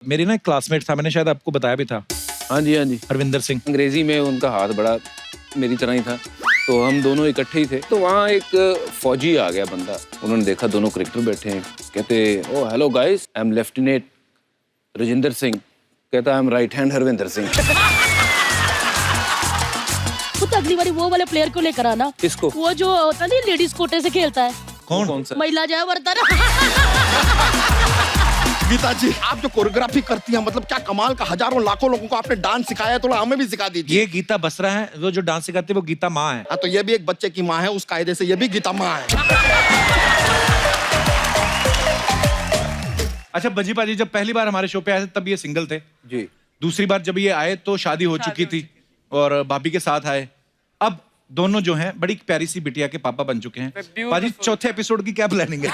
मेरी ना एक क्लासमेट था, मैंने शायद आपको बताया भी था, हाँ जी हाँ जी। हरविंदर सिंह। अंग्रेजी में उनका हाथ बड़ा मेरी तरह ही था, तो हम दोनों इकट्ठे ही थे। तो वहाँ एक फौजी आ गया बंदा, उन्होंने देखा दोनों क्रिकेटर बैठे हैं, कहते oh hello guys, I am lieutenant Rajendra Singh. कहता I am right hand Harvinder Singh. तो अगली बारी वो वाले प्लेयर को लेकर आना। किसको? वो जो होता नहीं लेडीज कोटे से खेलता है। कौन सा? महिला जय वर्धन। गीता जी, आप जो कोरियोग्राफी करती हैं, मतलब क्या कमाल का, हजारों लाखों लोगों को आपने डांस सिखाया है, थोड़ा हमें भी सिखा दीजिए। ये गीता बसरा है, वो जो डांस सिखाती है वो गीता माँ है। हाँ, तो ये भी एक बच्चे की माँ है, उस कायदे से ये भी गीता माँ है। अच्छा बजी पाजी जब पहली बार हमारे शो पे आए थे तब ये सिंगल थे जी। दूसरी बार जब ये आए तो शादी हो चुकी थी और भाभी के साथ आए। अब दोनों जो हैं बड़ी प्यारी सी बिटिया के पापा बन चुके हैं। पाजी चौथे एपिसोड की क्या प्लानिंग है?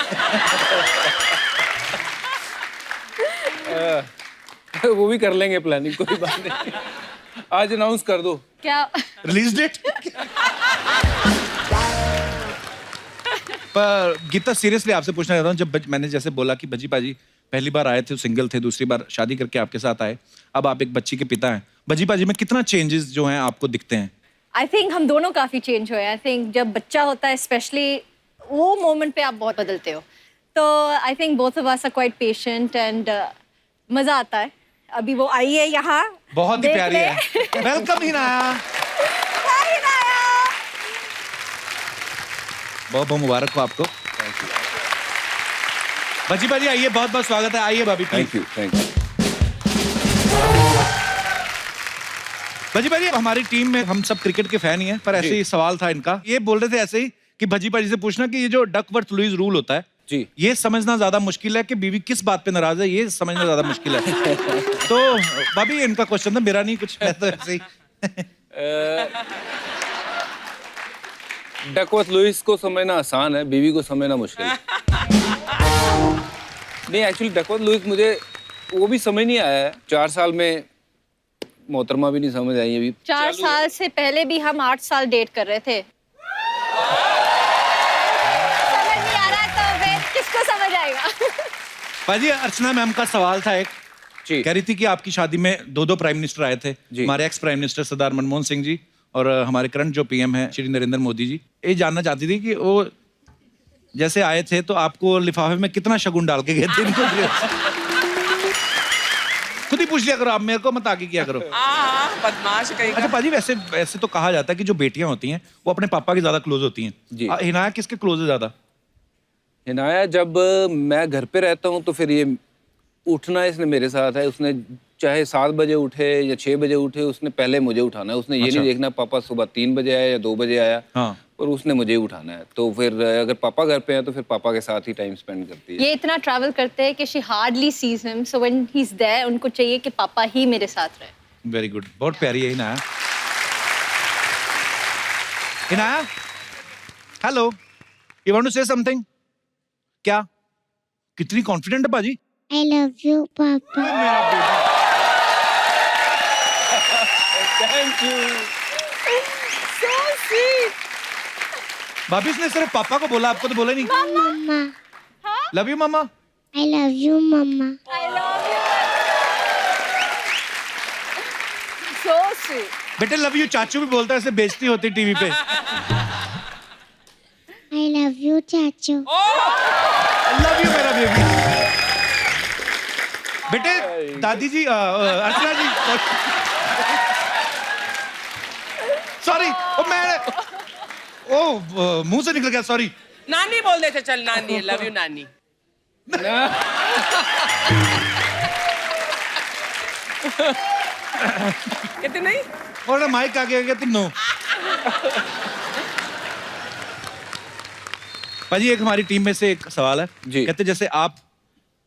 वो भी कर लेंगे प्लानिंग, कोई बात नहीं। आज अनाउंस कर दो। क्या? Release date? पर गीता सीरियसली आपसे पूछना चाहता हूँ, जब मैंने जैसे बोला कि बजी पाजी पहली बार आए थे सिंगल थे, दूसरी बार शादी करके आपके साथ आए, अब आप एक बच्ची के पिता हैं, बजी पाजी में कितना चेंजेस जो हैं आपको दिखते हैं? आई थिंक हम दोनों काफ़ी चेंज हुए हैं। आई थिंक जब बच्चा होता है स्पेशली वो मोमेंट पे आप बहुत बदलते हो। तो I think both of us are quite patient and मज़ा आता है। अभी वो आई है यहाँ, बहुत ही देख प्यारी ले। है। वेलकम हिनाया। हाय नाया। बहुत बहुत मुबारक हो आपको। बजी पाजी आइए, बहुत बहुत स्वागत है, आइए भाभी please. Thank you thank you. Bhaji पाजी हमारी टीम में हम सब क्रिकेट के फैन ही हैं, पर ऐसे ही सवाल था इनका, ये बोल रहे थे ऐसे ही कि भजी पाजी से पूछना कि ये जो डकवर्थ लुईस रूल होता है जी, ये समझना ज्यादा मुश्किल है कि बीवी किस बात पे नाराज है, ये समझना ज्यादा मुश्किल है। तो भाभी इनका क्वेश्चन था, मेरा नहीं कुछ, मैं तो ऐसे ही। डकवर्थ लुईस को समझना आसान है, बीवी को समझना मुश्किल है। नहीं एक्चुअली डकवर्थ लुईस मुझे वो भी समझ नहीं आया है। 4 साल में मोहतरमा भी नहीं समझ आई अभी। 4 साल से पहले भी हम 8 साल डेट कर रहे थे। समझ नहीं आ रहा तो फिर किसको समझ आएगा? भाजी अर्चना मैम का सवाल था एक, जी। कह रही थी कि आपकी शादी में 2 प्राइम मिनिस्टर आए थे, जी। हमारे एक्स प्राइम मिनिस्टर सरदार मनमोहन सिंह जी और हमारे करंट जो पीएम है श्री नरेंद्र मोदी जी। ये जानना चाहती थी कि वो जैसे आए थे तो आपको लिफाफे में कितना शगुन डाल के गए थे इनको? खुद ही पूछ लिया करो, आप मेरे को मत आगे किया करो। बदमाश कहीं का। अच्छा पाजी, वैसे वैसे तो कहा जाता है कि जो बेटियां होती हैं वो अपने पापा की ज्यादा क्लोज होती जी। हैं। हिनाया किसके क्लोज है ज्यादा? हिनाया जब मैं घर पे रहता हूँ तो फिर ये उठना इसने मेरे साथ है। उसने चाहे 7 बजे उठे या 6 बजे उठे, उसने पहले मुझे उठाना है। उसने ये अच्छा। नहीं देखना पापा सुबह 3 बजे आया या 2 बजे आया, हाँ। और उसने मुझे ही उठाना है। तो फिर अगर पापा घर पे हैं तो फिर पापा के साथ ही टाइम स्पेंड करती है। ये इतना ट्रैवल करते हैं कि she hardly sees him, so when he is there उनको चाहिए कि पापा ही मेरे साथ रहे। वेरी गुड, बहुत प्यारी है Hinaya. Hinaya, hello, you want to say something? क्या? कितनी कॉन्फिडेंट है बाजी? I love you, Papa. मेरा बेटा। Thank you. So sweet. भाभी इसने सिर्फ पापा को बोला, आपको तो बोला नहीं। Mama. Love you mama. I love you, Mama. I love you. So sweet. बेटे लव यू चाचू भी बोलता है, ऐसे बेइज्जती होती टीवी पे। I love you, Chachu. Love you मेरा बेबी। बेटे दादी जी, अर्चना जी, सॉरी, मुंह से निकल गया, सॉरी। नानी बोल देते, चल नानी, लव यू नानी। कहते नहीं? और ना माइक आगे आ गया तुम नो। भाजी एक हमारी टीम में से एक सवाल है जी। कहते जैसे आप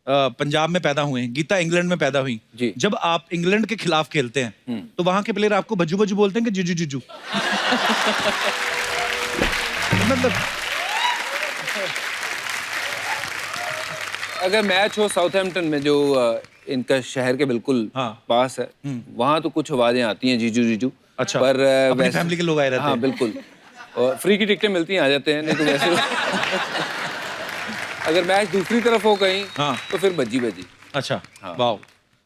पंजाब में पैदा हुए हैं, गीता इंग्लैंड में पैदा हुई जी। जब आप इंग्लैंड के खिलाफ खेलते हैं तो वहां के प्लेयर आपको बजू बजू बोलते हैं कि जुजू जुजू? मतलब अगर मैच हो साउथहैम्पटन में जो इनका शहर के बिल्कुल हाँ। पास है, वहाँ तो कुछ आवाजें आती हैं जीजू जीजू। अच्छा, पर अपनी वैसे फैमिली के लोग आए रहते हाँ हैं। बिल्कुल, और फ्री की टिकटें मिलती हैं, आ जाते हैं, नहीं तो वैसे अगर मैच दूसरी तरफ हो कहीं हाँ। तो फिर बजी बजी। अच्छा, हाँ। वाह।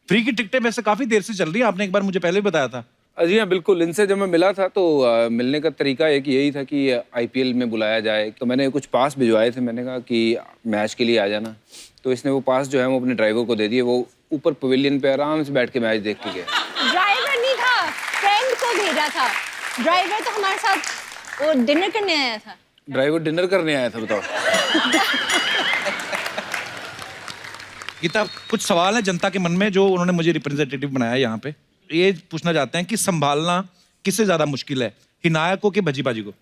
फ्री की टिकटें वैसे काफी देर से चल रही हैं, आपने एक बार मुझे पहले भी बताया था। जी हाँ बिल्कुल, इनसे जब मैं मिला था तो मिलने का तरीका एक यही था कि आईपीएल में बुलाया जाए, तो मैंने कुछ पास भिजवाए थे, मैंने कहा कि मैच के लिए आ जाना, तो इसने वो पास जो है वो अपने ड्राइवर को दे दिए, वो ऊपर पवेलियन पे आराम से बैठ के मैच देख के गया। ड्राइवर नहीं था, फ्रेंड को भेजा था। ड्राइवर तो हमारे साथ वो डिनर करने आया था। ड्राइवर डिनर करने आया था, बताओ। गीता, कुछ सवाल है जनता के मन में जो उन्होंने मुझे रिप्रेजेंटेटिव बनाया यहाँ पे। ये पूछना चाहते हैं कि संभालना किससे ज्यादा मुश्किल है, हिनाया को कि भज्जी बाजी को?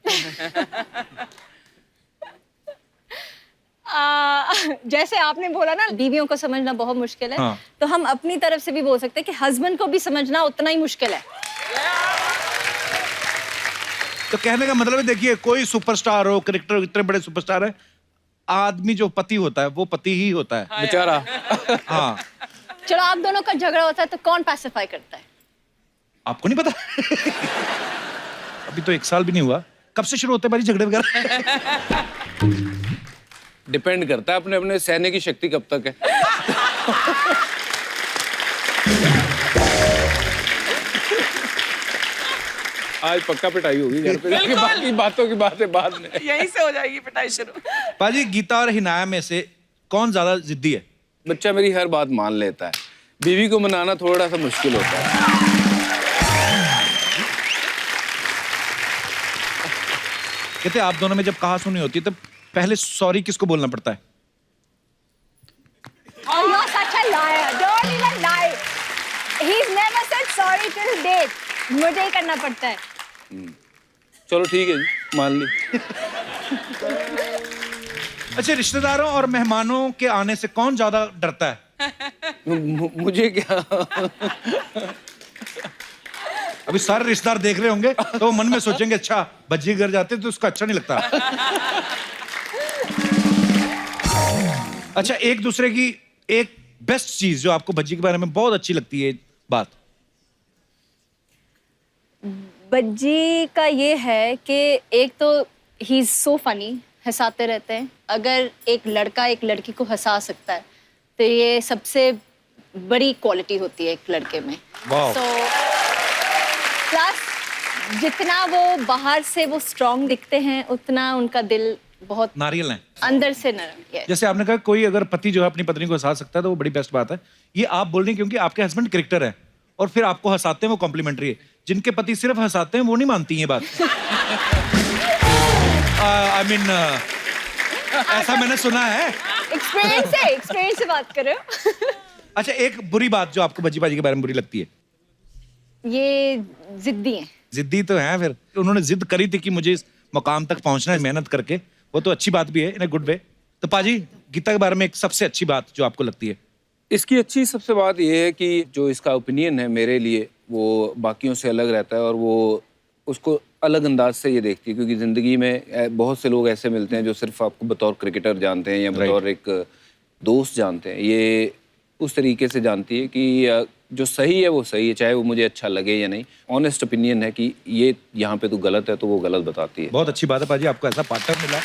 जैसे आपने बोला ना बीवियों को समझना बहुत मुश्किल है, हाँ। तो हम अपनी तरफ से भी बोल सकते हैं कि हस्बैंड को भी समझना उतना ही मुश्किल है। तो कहने का मतलब है, देखिए कोई सुपरस्टार हो, क्रिकेटर इतने बड़े सुपरस्टार है, आदमी जो पति होता है वो पति ही होता है बेचारा। हाँ, चलो आप दोनों का झगड़ा होता है तो कौन पैसिफाई करता है? आपको नहीं पता? अभी तो 1 साल भी नहीं हुआ, कब से शुरू होते हैं भाई झगड़े वगैरह? डिपेंड करता है अपने अपने सहने की शक्ति कब तक है। आज पक्का पिटाई होगी घर पे जाके, बिल्कुल। बाकी बातों की बातें बाद में। यहीं से हो जाएगी पिटाई शुरू। पाजी, गीता और हिनाया में से कौन ज्यादा जिद्दी है? बच्चा मेरी हर बात मान लेता है, बीवी को मनाना थोड़ा सा मुश्किल होता है। कहते आप दोनों में जब कहा सुनी होती है तब पहले सॉरी किसको बोलना पड़ता है? Oh, you're such a liar. Don't even lie. He's never said sorry till date. मुझे ही करना पड़ता है। चलो ठीक है जी, मान ली। अच्छा, रिश्तेदारों और मेहमानों के आने से कौन ज्यादा डरता है? मुझे क्या। अभी सारे रिश्तेदार देख रहे होंगे तो वो मन में सोचेंगे, अच्छा भज्जी घर जाते तो उसको अच्छा नहीं लगता। अच्छा, एक दूसरे की एक बेस्ट चीज जो आपको भज्जी के बारे में बहुत अच्छी लगती है बात? बज्जी का ये है कि एक तो ही इज सो फनी, हंसाते रहते हैं। अगर एक लड़का एक लड़की को हंसा सकता है तो ये सबसे बड़ी क्वालिटी होती है एक लड़के में। वाह। So, प्लस जितना वो बाहर से वो स्ट्रांग दिखते हैं उतना उनका दिल बहुत नारियल है अंदर से नरम। Yes. जैसे आपने कहा कोई अगर पति जो है अपनी पत्नी को हंसा सकता है तो वो बड़ी बेस्ट बात है। ये आप बोल रही हैं क्योंकि आपके हस्बैंड क्रिकेटर है और फिर आपको हंसाते हैं, वो कॉम्प्लीमेंट्री है। जिनके पति सिर्फ हंसाते हैं वो नहीं मानती ये बात। आई मीन ऐसा मैंने सुना है। एक्सपीरियंस से बात कर रहे हो। अच्छा, एक बुरी बात जो आपको भज्जी बाजी के बारे में बुरी लगती है? ये जिद्दी हैं। जिद्दी तो है, फिर उन्होंने जिद करी थी कि मुझे इस मुकाम तक पहुंचना है मेहनत करके, वो तो अच्छी बात भी है इन गुड वे। तो पाजी, गीता के बारे में एक सबसे अच्छी बात जो आपको लगती है? इसकी अच्छी सबसे बात यह है कि जो इसका ओपिनियन है मेरे लिए वो बाकियों से अलग रहता है और वो उसको अलग अंदाज से ये देखती है, क्योंकि ज़िंदगी में बहुत से लोग ऐसे मिलते हैं जो सिर्फ आपको बतौर क्रिकेटर जानते हैं या बतौर एक दोस्त जानते हैं। ये उस तरीके से जानती है कि जो सही है वो सही है, चाहे वो मुझे अच्छा लगे या नहीं। ऑनेस्ट ओपिनियन है कि ये यहाँ पे तो गलत है तो वो गलत बताती है। बहुत अच्छी बात है पाजी, आपको ऐसा पार्टनर मिला,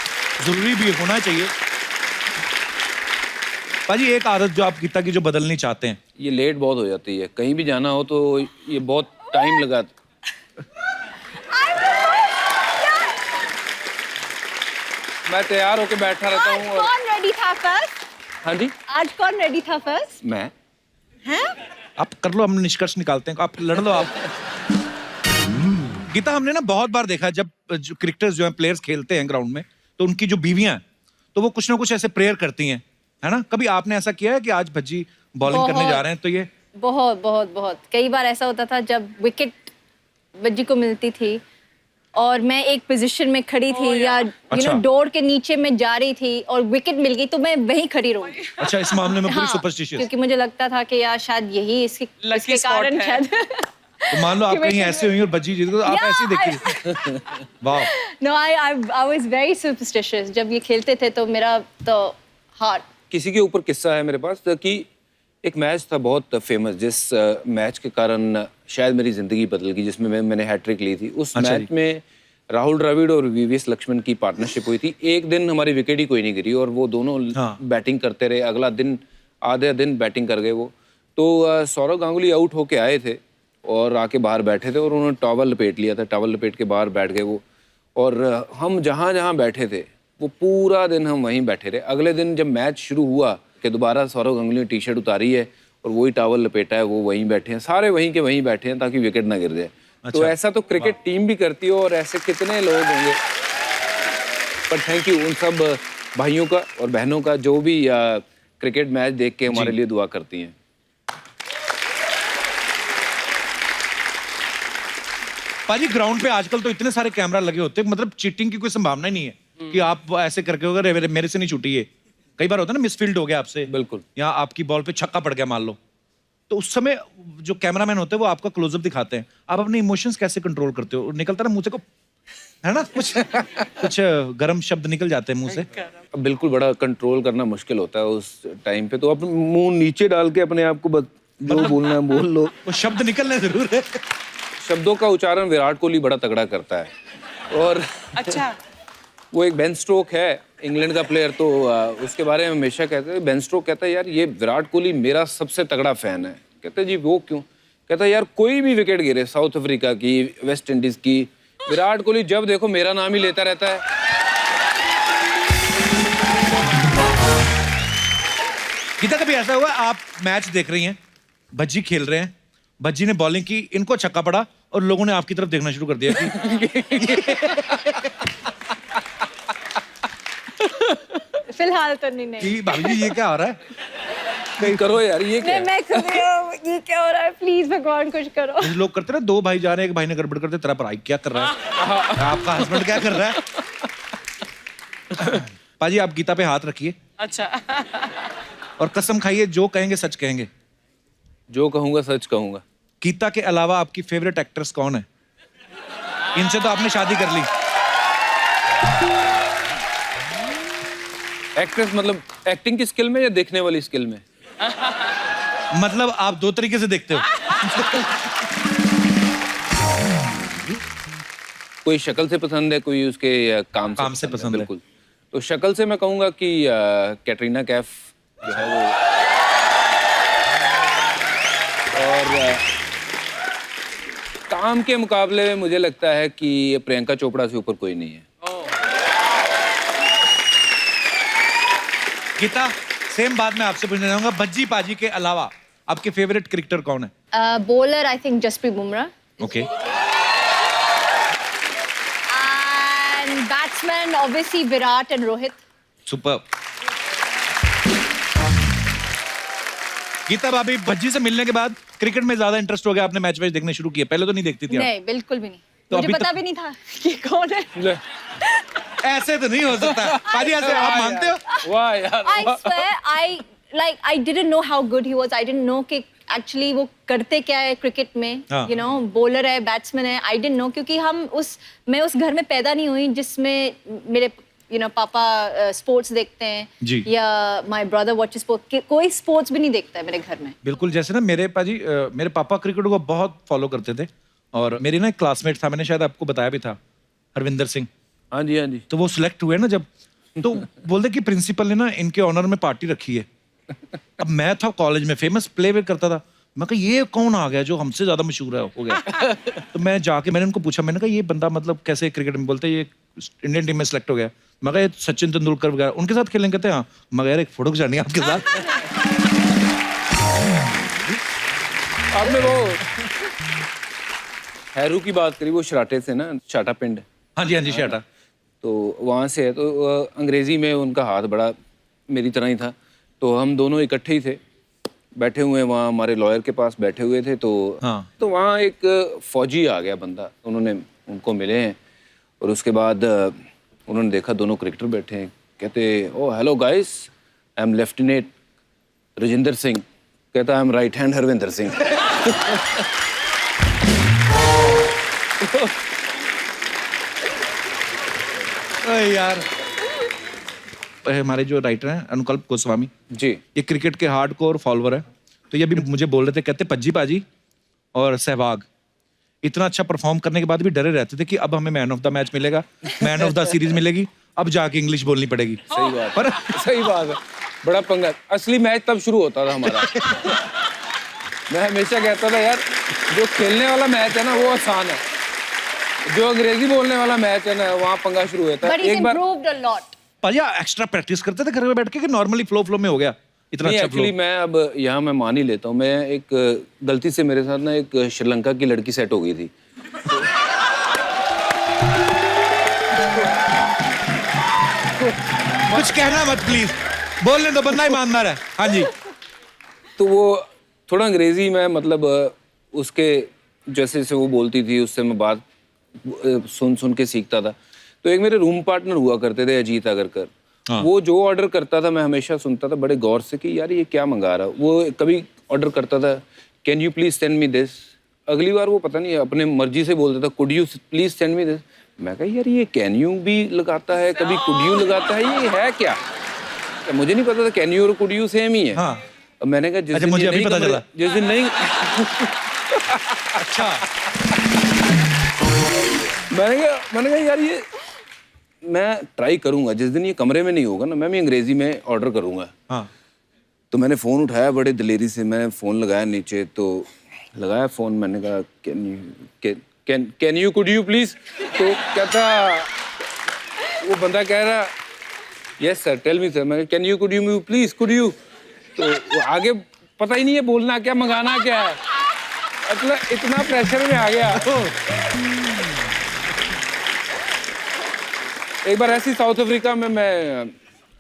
जरूरी भी होना चाहिए। पाजी, एक आदत जो आप गीता की जो बदलनी चाहते हैं? ये लेट बहुत हो जाती है, कहीं भी जाना हो तो ये बहुत टाइम लगाता। मैं तैयार होके बैठा रहता आज हूँ और कौन रेडी था फर्स्ट? हाँ जी, आज कौन रेडी था फर्स्ट? मैं। हैं? आप कर लो, हम निष्कर्ष निकालते हैं, आप लड़ लो आप। गीता, हमने ना बहुत बार देखा जब जो क्रिकेटर्स जो हैं, प्लेयर्स खेलते हैं ग्राउंड में, तो उनकी जो बीवियां हैं तो वो कुछ ना कुछ ऐसे प्रेयर करती हैं, है ना? कभी आपने ऐसा किया है कि आज भज्जी बॉलिंग करने जा रहे हैं तो ये? बहुत बहुत बहुत कई बार ऐसा होता था जब विकेट बज्जी को मिलती थी और मैं एक पोजीशन में खड़ी थी या अच्छा। डोर के नीचे में जा रही थी और विकेट मिल गई तो मैं वहीं खड़ी रहूंगी। अच्छा, इस मामले में पूरी हाँ, सुपरस्टिशियस। क्योंकि मुझे लगता था कि यार शायद यही इसके Lucky spot कारण है। शायद। तो मान लो आप कहीं ऐसे हुई और भज्जी जीत गई तो आप ऐसे ही देखिए। वाह। No, I was very superstitious. जब ये खेलते थे तो मेरा तो हार्ट। किसी के ऊपर किस्सा है मेरे पास कि एक मैच था बहुत फेमस, जिस मैच के कारण शायद मेरी ज़िंदगी बदल गई, जिसमें मैंने हैट्रिक ली थी। उस अच्छा मैच में राहुल द्रविड़ और वीवीएस लक्ष्मण की पार्टनरशिप हुई थी। एक दिन हमारी विकेट ही कोई नहीं गिरी और वो दोनों हाँ। बैटिंग करते रहे। अगला दिन आधे दिन बैटिंग कर गए वो, तो सौरव गांगुली आउट होके आए थे और आके बाहर बैठे थे और उन्होंने टॉवल लपेट लिया था, टॉवल लपेट के बाहर बैठ गए वो। और हम जहाँ जहाँ बैठे थे वो पूरा दिन हम वहीं बैठे रहे। अगले दिन जब मैच शुरू हुआ कि दोबारा सौरव गांगुली ने टी शर्ट उतारी है और वही टॉवल लपेटा है, वो वहीं बैठे हैं, सारे वहीं के वहीं बैठे हैं ताकि विकेट ना गिर जाए। तो ऐसा तो क्रिकेट टीम भी करती है और ऐसे कितने लोग होंगे। पर थैंक यू उन सब भाइयों का और बहनों का जो भी क्रिकेट मैच देख के हमारे लिए दुआ करती हैं। पाजी ग्राउंड पे आजकल तो इतने सारे कैमरा लगे होते हैं, मतलब चीटिंग की कोई संभावना ही नहीं है कि आप ऐसे करके होगा मेरे से नहीं छूटी ये। कई बार होता है ना मिसफील्ड हो गया आपसे, बिल्कुल, या आपकी बॉल पे छक्का पड़ गया मान लो, तो उस समय जो कैमरामैन होते हैं वो आपका क्लोजअप दिखाते हैं। आप अपने इमोशंस कैसे कंट्रोल करते हो? निकलता ना मुंह से को, है ना, कुछ गर्म शब्द निकल जाते हैं मुंह से। अब बिल्कुल बड़ा कंट्रोल करना मुश्किल होता है उस टाइम पे। तो आप मुंह नीचे डाल के अपने आप को जो बोलना है बोल लो। वो शब्द निकलने जरूर है। शब्दों का उच्चारण विराट कोहली बड़ा तगड़ा करता है। और अच्छा, वो एक बेन स्ट्रोक है इंग्लैंड का प्लेयर, तो उसके बारे में हमेशा कहते हैं, बेन स्ट्रोक कहता है यार ये विराट कोहली मेरा सबसे तगड़ा फैन है। कहते हैं जी वो क्यों? कहता है यार कोई भी विकेट गिरे, साउथ अफ्रीका की, वेस्ट इंडीज की, विराट कोहली जब देखो मेरा नाम ही लेता रहता है। गीता कभी ऐसा हुआ आप मैच देख रही हैं, भज्जी खेल रहे हैं, भज्जी ने बॉलिंग की, इनको छक्का पड़ा और लोगों ने आपकी तरफ देखना शुरू कर दिया फिलहाल तो नहीं। कि भाभी जी ये क्या हो रहा है? कहीं करो यार, ये क्या है? मैं खुद ही हूँ, ये क्या हो रहा है? प्लीज भगवान कुछ करो। जैसे लोग करते ना, दो भाई जा रहे हैं, एक भाई ने गड़बड़ करते, तेरा भाई क्या कर रहा है, आपका हस्बैंड क्या कर रहा है? पाजी आप गीता पे हाथ रखिए अच्छा। और कसम खाइए जो कहेंगे सच कहेंगे। जो कहूंगा सच कहूंगा। गीता के अलावा आपकी फेवरेट एक्ट्रेस कौन है? इनसे तो आपने शादी कर ली। एक्ट्रेस मतलब एक्टिंग की स्किल में या देखने वाली स्किल में? मतलब आप दो तरीके से देखते हो। कोई शक्ल से पसंद है, कोई उसके काम से पसंद है। बिल्कुल। तो शक्ल से मैं कहूंगा कि कैटरीना कैफ जो है वो, और काम के मुकाबले में मुझे लगता है कि प्रियंका चोपड़ा से ऊपर कोई नहीं है। गीता सेम बात मैं आपसे पूछना चाहूंगा, भज्जी पाजी के अलावा आपके फेवरेट क्रिकेटर कौन है? Bowler I think Jasprit Bumrah. Okay. And batsman obviously Virat and Rohit. Super. Geeta भाभी भज्जी से मिलने के बाद क्रिकेट में ज्यादा इंटरेस्ट हो गया, आपने मैच देखने शुरू किया? पहले तो नहीं देखती थी आप? नहीं, बिल्कुल भी नहीं। तो मुझे अभी पता तो- भी नहीं था कि कौन है। ऐसे तो नहीं हो सकता पाजी, ऐसे आप मानते हो? वाह यार, I swear, I didn't know how good he was. I didn't know कि actually वो करते क्या है क्रिकेट में, हाँ। you know, बॉलर है, बैट्समैन है। I didn't know क्योंकि मैं उस घर में पैदा नहीं हुई जिसमें मेरे पापा स्पोर्ट्स देखते हैं जी। या माय ब्रदर वॉचेस स्पोर्ट्स। कोई स्पोर्ट्स भी नहीं देखता है मेरे घर में। बिल्कुल, जैसे ना मेरे पाजी मेरे पापा क्रिकेट को बहुत फॉलो करते थे, और मेरी ना एक क्लासमेट था, मैंने शायद आपको बताया भी था, हरविंदर सिंह। हाँ जी हाँ जी। तो वो सिलेक्ट हुए ना जब, तो बोलते कि प्रिंसिपल ने ना इनके ऑनर में पार्टी रखी है। अब मैं था कॉलेज में, फेमस प्ले वे करता था, मैं कहा ये कौन आ गया जो हमसे ज्यादा मशहूर है हो गया। तो मैं जाके मैंने उनको पूछा, मैंने कहा ये बंदा मतलब कैसे क्रिकेट में? बोलते ये इंडियन टीम में सिलेक्ट हो गया। मैं कहा ये सचिन तेंदुलकर वगैरह उनके साथ खेलेंगे? कहते हैं हाँ। मगर यार एक फोटो खिंचानी है आपके साथ। आपने वो हैरू की बात करी, वो शराटे से ना, शाटा पिंड। हाँ जी शाटा। तो वहाँ से है, तो अंग्रेजी में उनका हाथ बड़ा मेरी तरह ही था। तो हम दोनों इकट्ठे ही थे, बैठे हुए वहाँ हमारे लॉयर के पास बैठे हुए थे। तो हाँ। तो वहाँ एक फौजी आ गया बंदा, उन्होंने उनको मिले हैं और उसके बाद उन्होंने देखा दोनों क्रिकेटर बैठे हैं। कहते oh hello guys, I am lieutenant Rajendra Singh. कहता I am right hand Harvinder Singh. यार हमारे जो राइटर हैं अनुकल्प गोस्वामी जी, ये क्रिकेट के हार्डकोर फॉलोअर है। तो ये भी मुझे बोल रहे थे, कहते पज्जी पाजी और सहवाग इतना अच्छा परफॉर्म करने के बाद भी डरे रहते थे कि अब हमें मैन ऑफ द मैच मिलेगा, मैन ऑफ द सीरीज मिलेगी, अब जाके इंग्लिश बोलनी पड़ेगी। सही बात पर सही बात है, बड़ा पंगा। असली मैच तब शुरू होता था हमारा। मैं हमेशा कहता था यार जो खेलने वाला मैच है ना वो आसान है, जो अंग्रेजी बोलने वाला मैच है ना वहाँ पंगा शुरू होता है। But he's एक बार improved a lot. भाई एक्स्ट्रा प्रैक्टिस करते थे घर में बैठ के कि नॉर्मली फ्लो में हो गया इतना नहीं, अच्छा एक्चुअली फ्लो? मैं अब यहाँ मैं मान ही लेता हूँ, मैं एक गलती से मेरे साथ ना एक श्रीलंका की लड़की सेट हो गई थी। कुछ कहना मत प्लीज, बोलने दो, बंदा ईमानदार है। हाँ जी। तो वो थोड़ा अंग्रेजी में मतलब उसके जैसे जैसे वो बोलती थी उससे मैं बात सुन के सीखता था। तो एक मेरे रूम पार्टनर हुआ करते थे अजीत अगरकर, वो जो ऑर्डर करता था मैं हमेशा सुनता था बड़े गौर से कि यार ये क्या मंगा रहा है। वो कभी ऑर्डर करता था can you please send me this, अगली बार वो पता नहीं अपने मर्जी से बोलता था could you please send me this. मैं कहा यार ये कैन यू भी लगाता है कभी कुड यू लगाता है, ये है क्या? तो मुझे नहीं पता था कैन यू और कुड यू सेम ही है। हाँ। अब मैंने कहा जिस दिन मुझे ये अभी नहीं पता कमरे- चला। जिस दिन नहीं अच्छा। मैंने कहा यार ये मैं ट्राई करूंगा, जिस दिन ये कमरे में नहीं होगा ना मैं भी अंग्रेजी में ऑर्डर करूंगा। हाँ। तो मैंने फ़ोन उठाया बड़े दिलेरी से, मैंने फ़ोन लगाया नीचे, तो लगाया फ़ोन, मैंने कहा can you could you please. तो कहता वो बंदा कह रहा yes sir tell me sir. मैं can you could you please could you. तो वो आगे पता ही नहीं है बोलना क्या मंगाना क्या है, मतलब इतना प्रेशर में आ गया। एक बार ऐसी साउथ अफ्रीका में मैं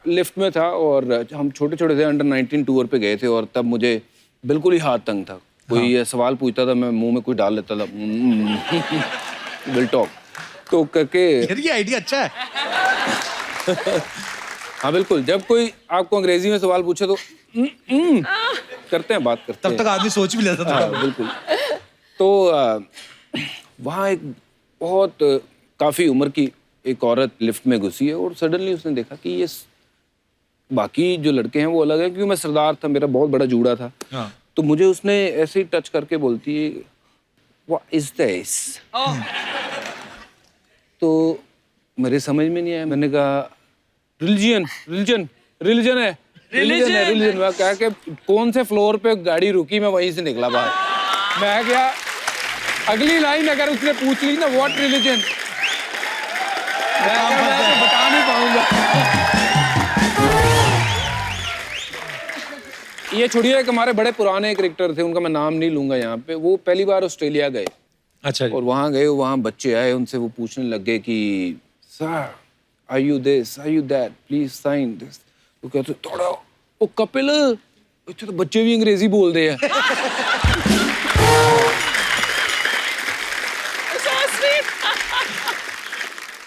लिफ्ट में था और हम छोटे छोटे थे, अंडर 19 टूर पे गए थे और तब मुझे बिल्कुल ही हाथ तंग था। कोई ये सवाल पूछता था मैं मुंह में कोई डाल लेता था विल टॉक तो करके। यार ये आइडिया अच्छा है। हाँ बिल्कुल, जब कोई आपको अंग्रेजी में सवाल पूछे तो करते हैं, बात करते हैं। तब तक आदमी सोच भी लेता था। हाँ, बिल्कुल। तो वहाँ एक बहुत काफ़ी उम्र की एक औरत लिफ्ट में घुसी है और सडनली उसने देखा कि ये बाकी जो लड़के हैं वो अलग है, क्योंकि मैं सरदार था, मेरा बहुत बड़ा जूड़ा था। हाँ। तो मुझे उसने ऐसे ही टच करके बोलती है व्हाट इज दिस। तो मेरे समझ में नहीं आया, मैंने कहा रिलीजन रिलीजन रिलीजन है रिलीजन है रिलीजन। मैं कहा कि कौन से फ्लोर पे गाड़ी रुकी, मैं वहीं से निकला बाहर। मैं क्या अगली लाइन अगर उसने पूछ ली ना व्हाट रिलीजन, मैं तो बता नहीं पाऊंगा। ये छोड़िए, एक हमारे बड़े पुराने क्रिकेटर थे, उनका मैं नाम नहीं लूंगा यहाँ पे, वो पहली बार ऑस्ट्रेलिया गए। अच्छा जी। और वहाँ गए, वहाँ बच्चे आए, उनसे वो पूछने लगे कि sir are you this are you that please sign this. वो कहते थोड़ा ओ कपिल, अच्छा तो बच्चे भी अंग्रेजी बोल रहे हैं।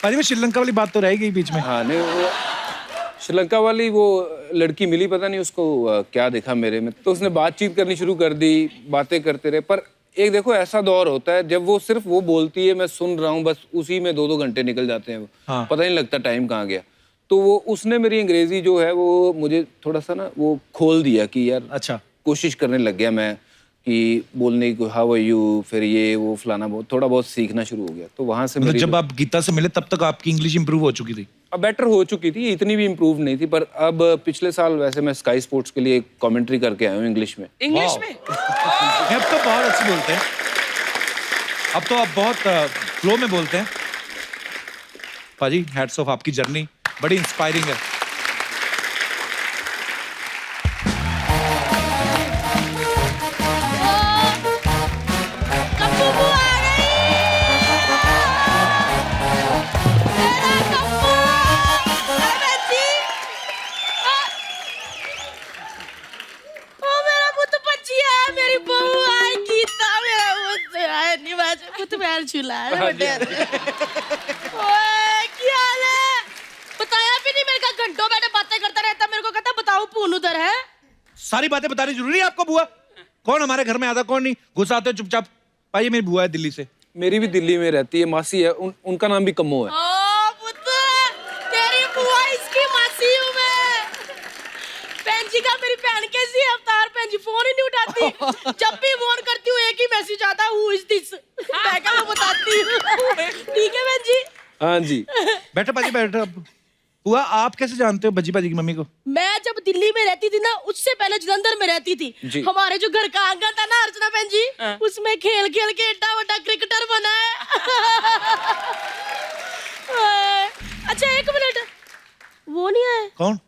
भाई में श्रीलंका वाली बात तो रह गई बीच में। हाँ नहीं, वो श्रीलंका वाली वो लड़की मिली, पता नहीं उसको क्या देखा मेरे में, तो उसने बातचीत करनी शुरू कर दी, बातें करते रहे। पर एक देखो ऐसा दौर होता है जब वो सिर्फ वो बोलती है, मैं सुन रहा हूँ, बस उसी में 2-2 घंटे निकल जाते हैं। हाँ। पता नहीं लगता टाइम कहाँ गया। तो वो उसने मेरी अंग्रेजी जो है वो मुझे थोड़ा सा ना वो खोल दिया कि यार अच्छा। कोशिश करने लग गया मैं कि बोलने की हाउ आर यू, फिर ये वो फलाना, बहुत थोड़ा बहुत सीखना शुरू हो गया। तो वहाँ से मतलब मेरी जब आप गीता से मिले तब तक आपकी इंग्लिश इंप्रूव हो चुकी थी? अब बेटर हो चुकी थी, इतनी भी इम्प्रूव नहीं थी। पर अब पिछले साल वैसे मैं स्काई स्पोर्ट्स के लिए कमेंट्री करके आया हूँ इंग्लिश में। इंग्लिश में अब तो बहुत अच्छी बोलते हैं, अब तो आप बहुत फ्लो में बोलते हैं। पाजी हैट्स ऑफ, आपकी जर्नी बड़ी इंस्पायरिंग है। घंटों बैठे बातें करता रहता, मेरे को कहता बताओ पून उधर है। सारी बातें बतानी जरूरी है आपको? बुआ कौन हमारे घर में आता, कौन नहीं, घुस आते हो चुपचाप। भाई मेरी बुआ है दिल्ली से। मेरी भी दिल्ली में रहती है, मासी है, उनका नाम भी कम्मो है। ओ पुत्र, तेरी बुआ इसकी मासी हूँ मैं। बहन जी का मेरी बहन कैसी है? अवतार बहन जी फोन ही नहीं उठाती। जब भी फोन करती हूँ एक ही मैसेज आता है, हु इज दिस? मैं क्या बताती हूँ। ठीक है बहन जी। हाँ जी। बैठो पाजी बैठो। बुआ आप कैसे जानते हो बज्जी पाजी की मम्मी को? मैं जब दिल्ली में रहती थी ना, उससे पहले जलंधर में रहती थी। जी। हमारे जो घर का आंगन था ना अर्चना बहन जी, उसमें खेल खेल के एड्डा बड़ा क्रिकेटर बना है। अच्छा एक मिनट, वो नहीं आए कौन?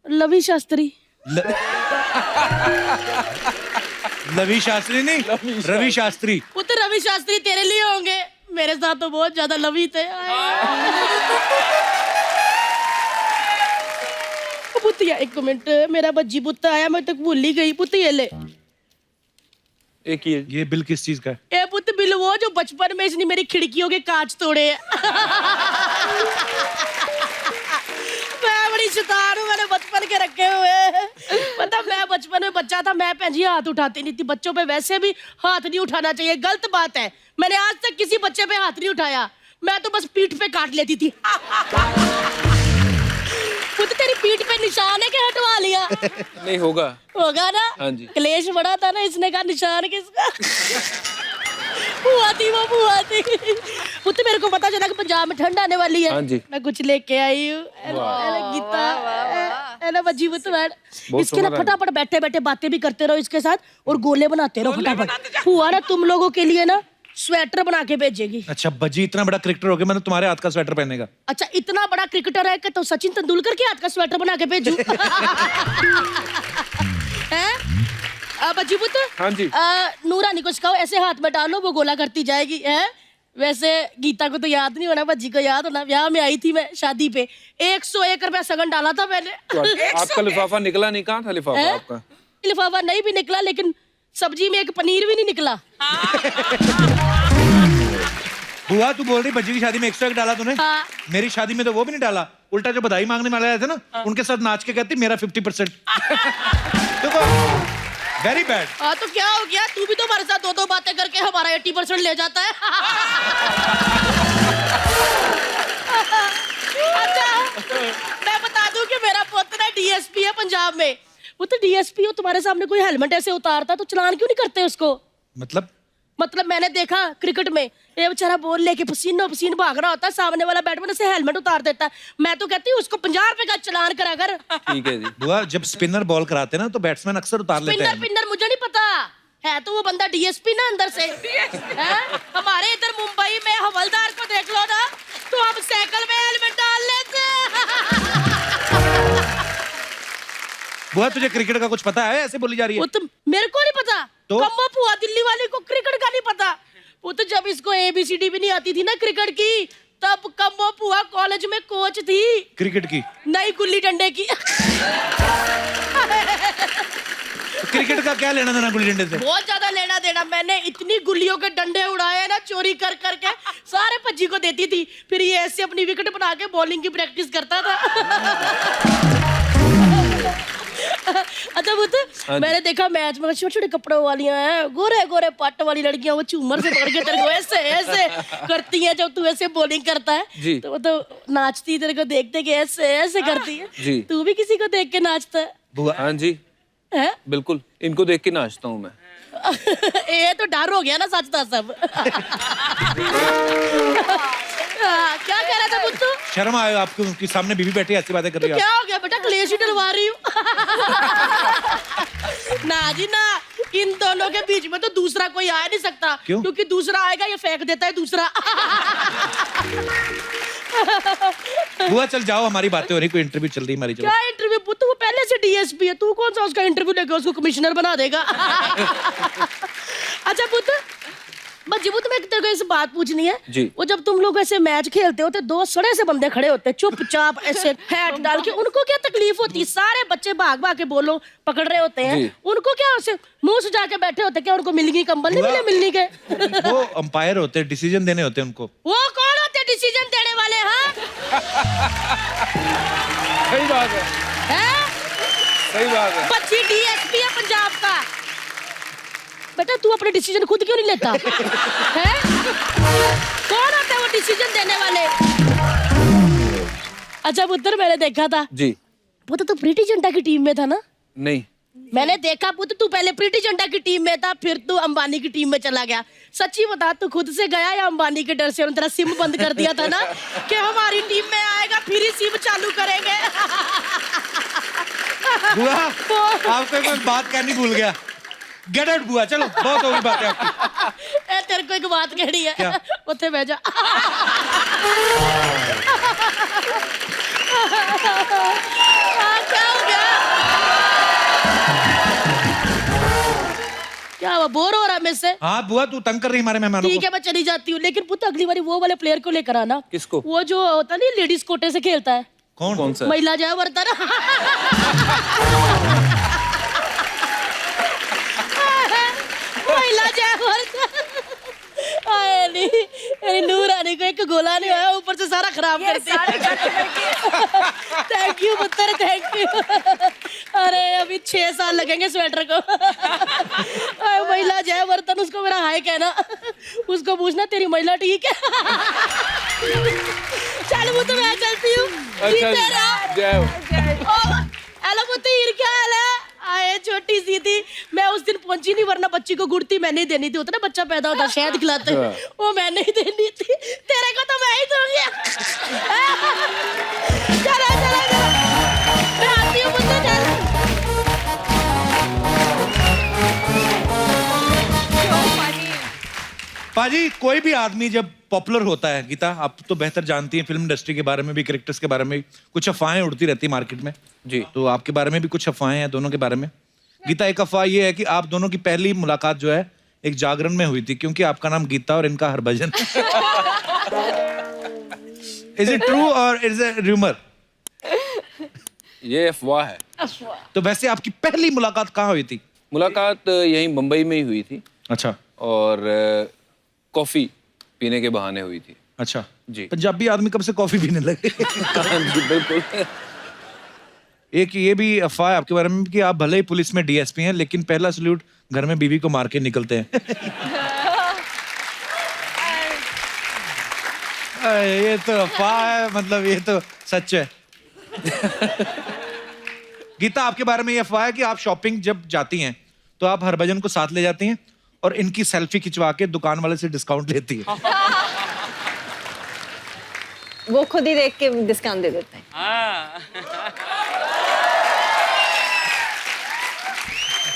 लवी शास्त्री? लवी शास्त्री नहीं, रवि शास्त्री। पुत्र रवि शास्त्री तेरे लिए होंगे, मेरे साथ तो बहुत ज्यादा लवी थे। पुतिया एक मिनट, मेरा बज्जी पुत्र आया, मैं तो भूल ही गई। पुत्र ये ले। एक ही है। ये बिल किस चीज का है? ए पुत्र बिल वो जो बचपन में इसने मेरी खिड़कियों के कांच तोड़े हैं। मैं बड़ी शैतान हूँ, मैंने बचपन के रखे हुए हैं। पता मैं बचपन में बच्चा था, मैं भैंजी हाथ उठाती नहीं थी। बच्चों पे वैसे भी हाथ नहीं उठाना चाहिए, गलत बात है। मैंने आज तक किसी बच्चे पे हाथ नहीं उठाया, मैं तो बस पीठ पे काट लेती थी। खुद तेरी पीठ पे निशान है कि हटवा लिया? नहीं होगा। होगा ना? हाँ जी। क्लेश बड़ा था ना, इसने कहा निशान किसका? बुआ थी वो, बुआ थी। पुत्र मेरे को पता चला कि पंजाब में ठंड आने वाली है। हाँ जी। मैं कुछ लेके आई हूँ। गीता है ना बजी बुत बैठ, इसके ना सुंदर है। फटाफट बैठे बैठे बातें भी करते रहो इसके साथ और गोले बनाते रहो फटाफट। बुआ ना तुम लोगों के लिए ना स्वेटर बना के भेजेगी। अच्छा बज्जी इतना बड़ा क्रिकेटर हो गया, मैंने तुम्हारे हाथ का स्वेटर पहनेगा। अच्छा इतना बड़ा क्रिकेटर है कि तो सचिन तेंदुलकर के हाथ का स्वेटर बना के भेजू? हैं? बज्जी पुत्र, हाँ जी। नूरानी को सिखाओ, ऐसे हाथ में डालो वो गोला करती जाएगी। है वैसे गीता को तो याद नहीं होना, बज्जी को याद होना। ब्याह में आई थी मैं शादी पे, 101 रुपया सगन डाला था मैंने। आपका लिफाफा निकला नहीं? कहाँ था लिफाफा हैं? आपका? लिफाफा नहीं भी निकला, लेकिन सब्जी में एक पनीर भी नहीं निकला। बुआ तू बोल रही बज्जी की शादी में 101 डाला तूने? हाँ। मेरी शादी में तो वो भी नहीं डाला, उल्टा जो बधाई मांगने वाले आए थे ना, उनके साथ नाच के कहती मेरा 50%। देखो वेरी बैड। हाँ तो क्या हो गया, तू भी तो हमारे साथ दो दो बातें करके हमारा 80% ले जाता है। अच्छा मैं बता दूं कि मेरा पुत्र है डीएसपी है पंजाब में। वो तो डीएसपी हो, तुम्हारे सामने कोई हेलमेट ऐसे उतारता तो चलान क्यों नहीं करते उसको? मतलब मैंने देखा क्रिकेट में ये बेचारा बॉल लेके पसीनो पसीन भाग रहा होता है, सामने वाला बैट्समैन ऐसे हेलमेट उतार देता है। मैं तो कहती हूँ उसको 50 रुपए का चलान करा कर। ठीक है जी। बुआ जब स्पिनर बॉल कराते ना तो बैट्समैन अक्सर उतार लेते हैं। पिन्नर मुझे नहीं पता है, तो वो बंदा डीएसपी ना अंदर से है। हमारे इधर मुंबई में हवलदार को देख लो ना, तो हम साइकिल में हेलमेट डाल लेते। बुआ तुझे क्रिकेट का कुछ पता है? ऐसे बोली जा रही है। वो तो मेरे को नहीं पता, तो? कम्बो पुआ दिल्ली वाले को क्रिकेट का नहीं पता। वो तो जब इसको ABCD भी नहीं आती थी ना क्रिकेट की, तब कम्बो पुआ कॉलेज में कोच थी क्रिकेट की? नहीं गुल्ली डंडे की। क्रिकेट का क्या लेना देना गुल्ली डंडे से? बहुत ज्यादा लेना देना। मैंने इतनी गुल्लियों के डंडे उड़ाए ना चोरी कर करके, सारे भज्जी को देती थी, फिर ये ऐसे अपनी विकेट बना के बॉलिंग की प्रैक्टिस करता था। अच्छा वो तो मैंने देखा मैच में छोटे छोटे कपड़ों वालियां हैं, गोरे गोरे पट्ट वाली लड़कियां, वो झूमर से पकड़ के तेरे को ऐसे ऐसे करती हैं जब तू ऐसे बॉलिंग करता है। तो वो तो नाचती तेरे को देखते कि ऐसे ऐसे करती है। तू भी किसी को देख के नाचता है? बुआ हाँ जी है? बिल्कुल, इनको देख के नाचता हूँ मैं। ये तो डर हो गया ना सच था सब। क्या कह रहा था बुद्धू? शर्म आए आपको, उनके सामने बीवी बैठी ऐसी बातें कर रही तो है। क्या हो गया बेटा, क्लेश ही डलवा रही हूँ। ना जी ना, इन दोनों के बीच में तो दूसरा कोई आ नहीं सकता। क्यों? क्योंकि दूसरा आएगा ये फेंक देता है दूसरा। बुआ चल जाओ, हमारी बातें हो रही, कोई इंटरव्यू चल रही हमारी। चलो क्या इंटरव्यू? पुत्र वो पहले से डीएसपी है, तू कौन सा उसका इंटरव्यू लेके उसको कमिश्नर बना देगा? अच्छा पुत्र बच्ची पुत्र, मैं तेरे को ऐसे बात पूछनी है जी। वो जब तुम लोग ऐसे मैच खेलते हो तो दो सड़े से बंदे खड़े होते हैं चुपचाप ऐसे हैट डाल के, उनको क्या तकलीफ होती है? सारे बच्चे भाग भाग के बोलो पकड़ रहे होते हैं, जी। उनको क्या ऐसे मुंह सुजा के बैठे होते हैं? क्या उनको मिल गई कंबल नहीं मिले मिलनी के? वो अंपायर होते हैं, डिसीजन देने होते हैं उनको। वो कौन होते हैं डिसीजन देने वाले? हाँ सही बात है, हैं? सही बात है। बच्ची डीएसपी है पंजाब का। बेटा तू अपने डिसीजन खुद क्यों नहीं लेता? हैं? कौन होता है वो डिसीजन देने वाले? अच्छा पुत्र मैंने देखा था जी। वो तो प्रीति जिंटा की टीम में था ना? नहीं, मैंने देखा पुत्र तू पहले प्रीति जिंटा की टीम में था, फिर तू अंबानी की टीम में चला गया। सच्ची बता, तू खुद से गया या अंबानी के डर से उन्होंने तेरा सिम बंद कर दिया था ना कि हमारी टीम में आएगा फिर ही सिम चालू करेंगे। बुआ आपको एक बात कहनी भूल गया। गेट आउट बुआ, चलो बहुत हो गई बातें आपकी। ए तेरे को एक बात कहनी है। क्या? उत्थे बह जा। क्या हो गया? क्या हुआ, बोर हो रहा है मुझसे? हाँ बुआ तू तंग कर रही हमारे मेहमानों ठीक को। है मैं चली जाती हूँ, लेकिन पुत्र अगली बारी वो वाले प्लेयर को लेकर आना। किसको? वो जो होता नहीं लेडीज कोटे से खेलता है, कौन सा? महिला जय वर्धन। महिला जय वर्धन। आए नहीं, मेरी नूरानी को एक गोला नहीं आया, ऊपर से सारा खराब कर दिया। थैंक यू पुत्र, थैंक यू। अरे अभी 6 साल लगेंगे स्वेटर को। महिला जय वर्धन, उसको मेरा हाय कहना, उसको पूछना तेरी महिला ठीक है। चल वो तो मैं चलती हूँ। अच्छा जय हेलो पुत्र, क्या हाल है? आए छोटी सी थी मैं, उस दिन पहुंची नहीं, वरना बच्ची को गुड़ती मैं नहीं देनी थी। होता ना बच्चा पैदा होता शहद खिलाते, वो मैं नहीं देनी थी। तेरे को तो मैं ही दूंगी। चलो चलो चलो, मैं आती हूँ पुत्र, चल। पाजी कोई भी आदमी जब पॉपुलर होता है, गीता आप तो बेहतर जानती हैं फिल्म इंडस्ट्री के बारे में भी, कैरेक्टर्स के बारे में भी कुछ अफवाहें उड़ती रहती है मार्केट में जी। तो आपके बारे में भी कुछ अफवाहें हैं दोनों के बारे में। गीता एक अफवाह ये है कि आप दोनों की पहली मुलाकात जो है एक जागरण में हुई थी, क्योंकि आपका नाम गीता और इनका हरभजन। इज इट ट्रू और इज इट रूमर? ये अफवाह है। तो वैसे आपकी पहली मुलाकात कहाँ हुई थी? मुलाकात यहीं मुंबई में ही हुई थी, अच्छा और कॉफी पीने के बहाने हुई थी। अच्छा जी। पंजाबी आदमी कब से कॉफी पीने लगे? जी बिल्कुल। एक ये भी अफवाह है आपके बारे में कि आप भले ही पुलिस में डीएसपी हैं, लेकिन पहला सल्यूट घर में बीवी को मार के निकलते हैं। ये तो अफवाह है, मतलब ये तो सच है। गीता आपके बारे में ये अफवाह है कि आप शॉपिंग जब जाती हैं तो आप हरभजन को साथ ले जाती हैं और इनकी सेल्फी खिंचवा के दुकान वाले से डिस्काउंट लेती है। वो खुद ही देख के डिस्काउंट दे देते हैं। हाँ।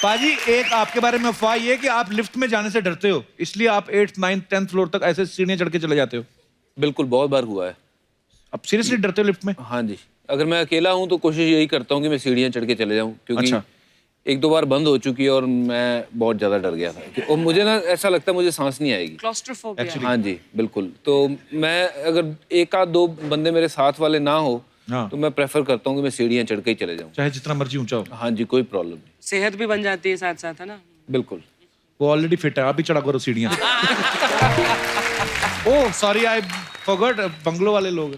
पाजी एक आपके बारे में अफवाह ये है कि आप लिफ्ट में जाने से डरते हो, इसलिए आप 8th 9th 10th फ्लोर तक ऐसे सीढ़ियां चढ़ के चले जाते हो। बिल्कुल, बहुत बार हुआ है। अब सीरियसली डरते हो लिफ्ट में? हाँ जी, अगर मैं अकेला हूँ तो कोशिश यही करता हूँ कि मैं सीढ़ियाँ चढ़ के चले जाऊँ, क्योंकि अच्छा। 1-2 बार बंद हो चुकी है और मैं बहुत ज्यादा डर गया था और मुझे ना ऐसा लगता है मुझे सांस नहीं आएगी। क्लॉस्ट्रोफोबिया। हाँ जी बिल्कुल। तो मैं अगर 1-2 बंदे मेरे साथ वाले ना हो हाँ। तो मैं प्रेफर करता हूँ कि मैं सीढ़ियाँ चढ़ के ही चले जाऊँ। चाहे जितना मर्जी ऊंचा हो। हाँ जी, कोई प्रॉब्लम नहीं। सेहत भी बन जाती है साथ साथ, है ना? बिल्कुल। वो ऑलरेडी फिट है, आप ही चढ़ा करो सीढ़ियां। Oh sorry I forgot, bungalow वाले लोग।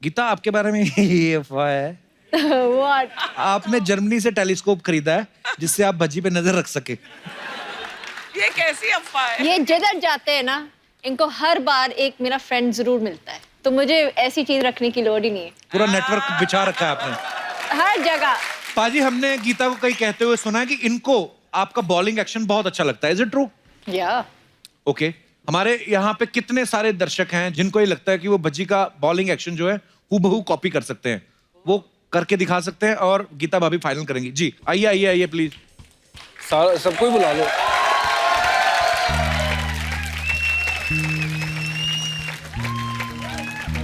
गीता आपके बारे में ये अफवाह है What? आपने जर्मनी से टेलीस्कोप खरीदा है जिससे आप भज्जी पे नजर रख सके। ये कैसी अफवाह है? ये जिधर जाते हैं ना, इनको हर बार एक मेरा फ्रेंड जरूर मिलता है, तो मुझे ऐसी चीज रखने की लोड़ ही नहीं है। पूरा नेटवर्क बिछा रखा है आपने हर जगह। पाजी। हमने गीता को कहीं कहते हुए सुना है कि इनको आपका बॉलिंग एक्शन बहुत अच्छा लगता है, इज इट ट्रू? या ओके हमारे यहाँ पे कितने सारे दर्शक हैं जिनको ये लगता है कि वो भज्जी का बॉलिंग एक्शन जो है हूबहू कॉपी कर सकते हैं, वो करके दिखा सकते हैं और गीता भाभी फाइनल करेंगी। जी आइए आइए आइए प्लीज। सबको ही बुला लो।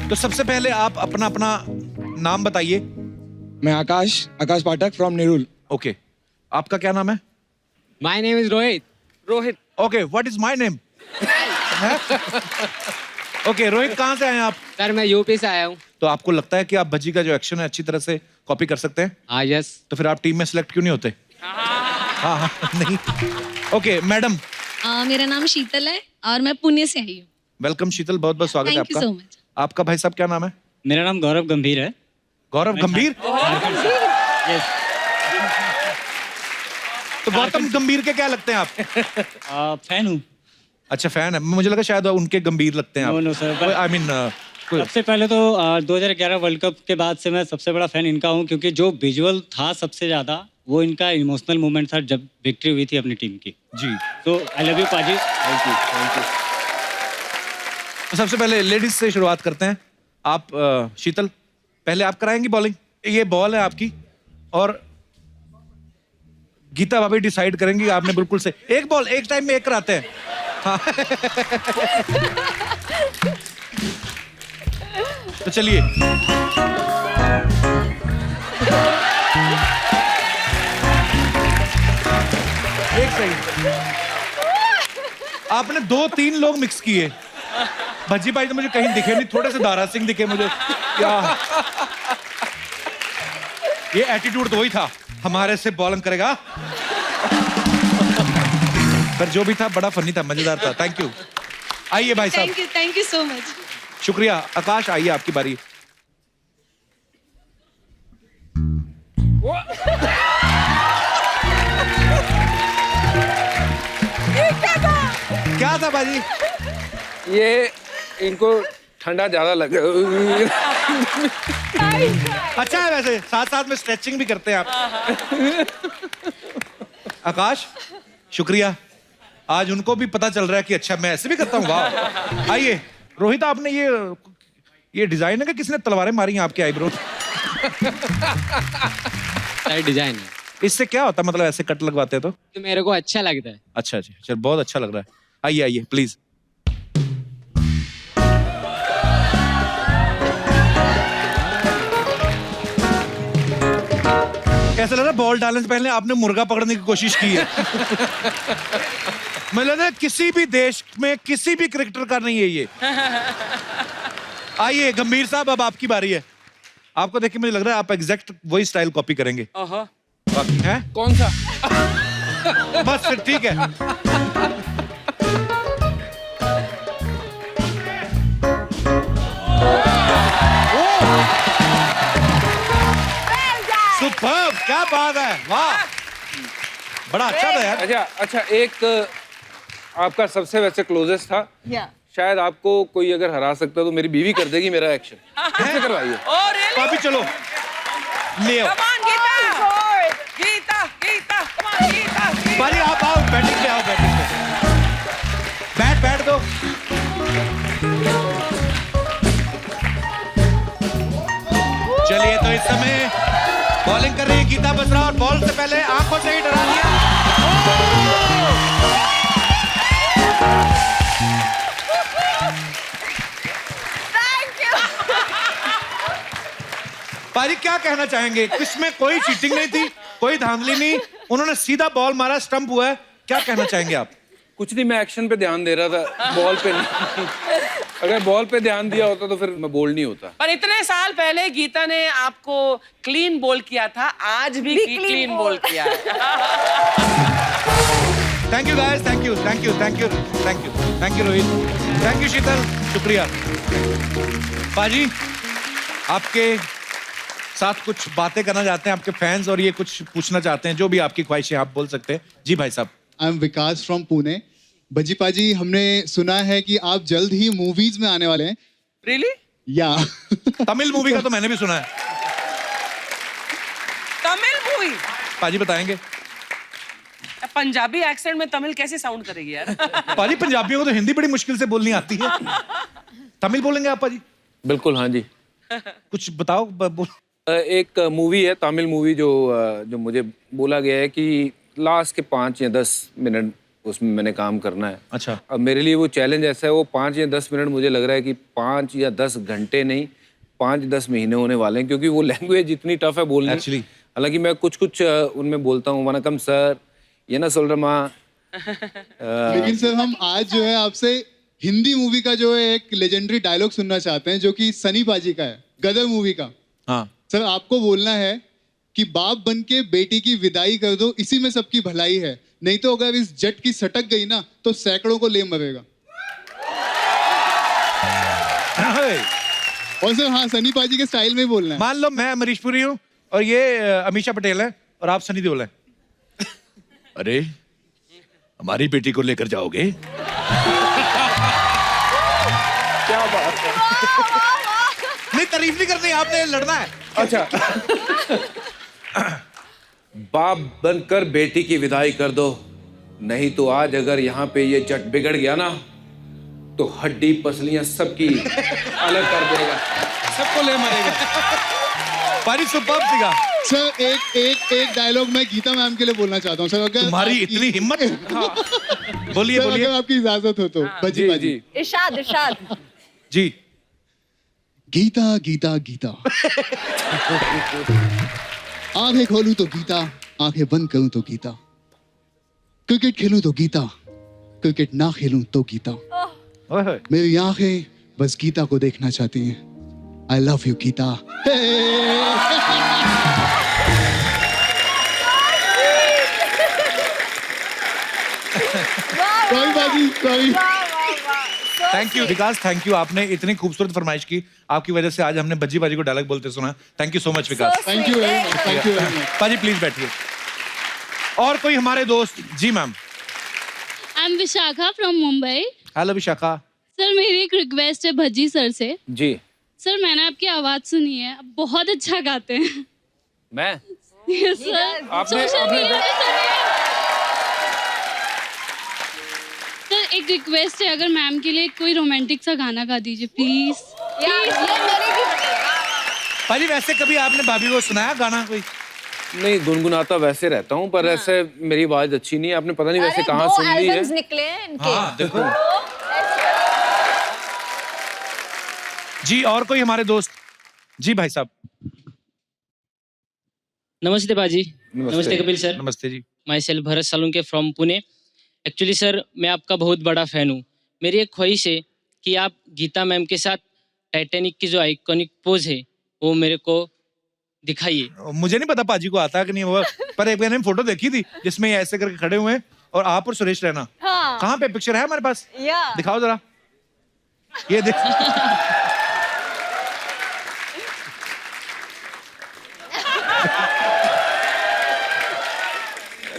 तो सबसे पहले आप अपना अपना नाम बताइए। मैं आकाश पाठक फ्रॉम नेरुल। ओके आपका क्या नाम है? My name is Rohit. Rohit. Okay what is my name? Okay Rohit कहाँ से आए हैं आप? सर मैं यूपी से आया हूँ। तो आपको लगता है कि आप भज्जी का जो एक्शन है अच्छी तरह से कॉपी कर सकते हैं? हाँ यस। तो फिर आप टीम में सिलेक्ट क्यों नहीं होते? हाँ नहीं। Okay madam. मेरा नाम शीतल है और मैं पुणे से आई हूँ। वेलकम शीतल, बहुत बहुत स्वागत है थैंक यू आपका। So much. आपका भाई साहब क्या नाम है? मेरा नाम गौरव गंभीर है। गौरव गंभीर? यस। तो गौतम गंभीर के क्या लगते हैं आप? फैन हूँ। अच्छा फैन है, मुझे लगा शायद उनके गंभीर लगते हैं No, आप। no, sir, but- I mean सबसे पहले तो 2011 वर्ल्ड कप के बाद से मैं सबसे बड़ा फैन इनका हूँ, क्योंकि जो विजुअल था सबसे ज्यादा वो इनका इमोशनल मोमेंट था जब विक्ट्री हुई थी अपनी टीम की। जी। तो आई लव यू पाजी। Thank you, thank you. तो सबसे पहले लेडीज से शुरुआत करते हैं। आप शीतल, पहले आप कराएंगी बॉलिंग। ये बॉल है आपकी और गीता भाभी डिसाइड करेंगी। आपने बिल्कुल से एक बॉल एक टाइम में एक कराते हैं। हाँ। तो चलिए, एक सेकंड, आपने 2-3 लोग मिक्स किए। भज्जी भाई तो मुझे कहीं दिखे नहीं, थोड़े से दारा सिंह दिखे मुझे। क्या ये एटीट्यूड तो वही था, हमारे से बॉलिंग करेगा। पर जो भी था बड़ा फनी था, मजेदार था। Thank you. आइए भाई साहब। Thank you so much. शुक्रिया। आकाश, आइए आपकी बारी। क्या था बाजी? ये इनको ठंडा ज्यादा लग अच्छा है, वैसे साथ साथ में स्ट्रेचिंग भी करते हैं आप। आकाश, शुक्रिया। आज उनको भी पता चल रहा है कि अच्छा मैं ऐसे भी करता हूँ। वाह। आइए रोहित, आपने ये डिजाइन है कि किसने तलवारें मारी हैं आपके आईब्रो? डिजाइन है। इससे क्या होता है, मतलब ऐसे कट लगवाते हैं तो मेरे को अच्छा लगता है। अच्छा जी, चल बहुत अच्छा लग रहा है। आइए आइए प्लीज। कैसा लग रहा है? बॉल डालने से पहले आपने मुर्गा पकड़ने की कोशिश की है। मतलब ना किसी भी देश में किसी भी क्रिकेटर का नहीं है ये। आइए गंभीर साहब, अब आपकी बारी है। आपको देख के मुझे लग रहा है आप एग्जैक्ट वही स्टाइल कॉपी करेंगे। बाकी है कौन सा? बस फिर ठीक है। सुपर्ब, क्या बात है, वाह, बड़ा अच्छा था यार। अच्छा, एक आपका सबसे वैसे क्लोजेस्ट था। शायद आपको कोई अगर हरा सकता तो मेरी बीवी कर देगी मेरा एक्शन। कैसे करवाइए? अभी चलो ले आओ। बारी आप आओ, बैटिंग पे आओ, बैटिंग पे बैठ दो। चलिए, तो इस समय बॉलिंग कर रही है गीता बसरा और बॉल से पहले आंखों से ही डरा दिया। पारी, क्या कहना चाहेंगे? इसमें कोई चीटिंग नहीं थी, कोई धांधली नहीं, उन्होंने सीधा बॉल मारा, स्टंप हुआ है। क्या कहना चाहेंगे आप? कुछ नहीं, मैं एक्शन पे ध्यान दे रहा था, बॉल पे नहीं। अगर बॉल पे ध्यान दिया होता तो फिर मैं बोल्ड नहीं होता। पर इतने साल पहले गीता ने आपको क्लीन बोल किया था, आज भी क्लीन बोल किया है। Thank you guys, thank you, thank you, thank you, thank you, thank you Rohit, thank you Sheetal, शुक्रिया। पाजी, आपके साथ कुछ बातें करना चाहते हैं आपके फैंस, और ये कुछ पूछना चाहते हैं, जो भी आपकी ख्वाहिश है आप बोल सकते हैं। जी भाई साहब। I am Vikas from Pune. Bhajji पाजी, हमने सुना है कि आप जल्द ही मूवीज में आने वाले हैं। रियली? या तमिल मूवी का तो मैंने भी सुना है। तमिल मूवी? पाजी बताएंगे। पंजाबी एक्सेंट में तमिल कैसे साउंड करेगी यार? पाजी, पंजाबियों को तो हिंदी बड़ी मुश्किल से बोलनी आती है, तमिल बोलेंगे आप पाजी? बिल्कुल, हाँ जी। कुछ बताओ। एक मूवी है, तमिल मूवी, जो मुझे बोला गया है कि लास्ट के 5 या 10 मिनट उसमें मैंने काम करना है। अच्छा। अब मेरे लिए वो चैलेंज ऐसा है, वो 5 या 10 मिनट मुझे लग रहा है कि 5 या 10 घंटे नहीं, 5-10 महीने होने वाले हैं, क्योंकि वो लैंग्वेज इतनी टफ है बोलनी। एक्चुअली हालांकि मैं कुछ उनमें बोलता हूँ, वनकम सर, ये ना सोल रमा। लेकिन सर, हम आज जो है आपसे हिंदी मूवी का जो है एक लेजेंडरी डायलॉग सुनना चाहते हैं, जो कि सनी पाजी का है, गदर मूवी का। हाँ सर, आपको बोलना है कि बाप बन के बेटी की विदाई कर दो, इसी में सबकी भलाई है, नहीं तो अगर इस जट की सटक गई ना तो सैकड़ों को ले मरेगा। और सर, हाँ, सनी पाजी के स्टाइल में ही बोलना है। मान लो मैं अमरीश पुरी हूँ और ये अमीषा पटेल है और आप सनी देओल हैं। अरे, हमारी बेटी को लेकर जाओगे? क्या बात है। तारीफ नहीं करनी, आपने लड़ना है। अच्छा बाप बनकर बेटी की विदाई कर दो, नहीं तो आज अगर यहाँ पे ये जट बिगड़ गया ना तो हड्डी पसलियां सबकी अलग कर देगा, सबको ले मारेगा। पाजी सुपर्ब सीगा। सर एक डायलॉग मैं गीता मैम के लिए बोलना चाहता हूँ सर, अगर तुम्हारी आपकी- इतनी हिम्मत। बोलिए सर, बोलिए अगर आपकी इजाजत हो तो बजी जी बाजी। जी इरशाद जी। गीता गीता गीता आंखें खोलूं तो गीता, आंखें बंद करूं तो गीता, क्रिकेट खेलूं तो गीता, क्रिकेट ना खेलूं तो गीता, ओए होए। मेरी आंखें बस गीता को देखना चाहती हैं। I love you Geeta. Sorry बाजी, sorry. Thank you Vikas, thank you. आपने इतनी खूबसूरत फरमाइश की, आपकी वजह से आज हमने बज्जी बाजी को डायलॉग बोलते सुना। Thank you so much Vikas. Thank you very much, thank you very much. पाजी प्लीज बैठिए। और कोई हमारे दोस्त? जी ma'am. I am Vishakha from Mumbai. Hello Vishakha. Sir मेरी एक रिक्वेस्ट है भज्जी सर से। जी। सर मैंने आपकी आवाज सुनी है, आप बहुत अच्छा गाते हैं। मैं यस सर, आपने- सोशल आपने- मीडिया पे सुनी है। सर एक रिक्वेस्ट है, अगर मैम के लिए कोई रोमांटिक सा गाना गा दीजिए प्लीज। पाजी वैसे कभी आपने भाभी को सुनाया गाना कोई? नहीं गुनगुनाता वैसे रहता हूँ, पर ऐसे मेरी आवाज अच्छी नहीं है, आपने पता नहीं वैसे कहाँ सुन ली है। निकले हैं इनके। हाँ देखो। जी और कोई हमारे दोस्त? जी भाई साहब। नमस्ते बाजी। नमस्ते। नमस्ते कपिल सर। नमस्ते जी। Myself Bharat Salunke from Pune. Actually sir मैं आपका बहुत बड़ा फैन हूँ। मेरी एक ख्वाहिश है कि आप गीता मैम के साथ टाइटैनिक की जो आइकॉनिक पोज है वो मेरे को दिखाइए। मुझे नहीं पता पाजी को आता है कि नहीं वो, पर एक मैंने फोटो देखी थी जिसमें ये ऐसे करके खड़े हुए हैं और आप और सुरेश रैना। हाँ। कहाँ पे पिक्चर है हमारे पास? या दिखाओ जरा। ये देख।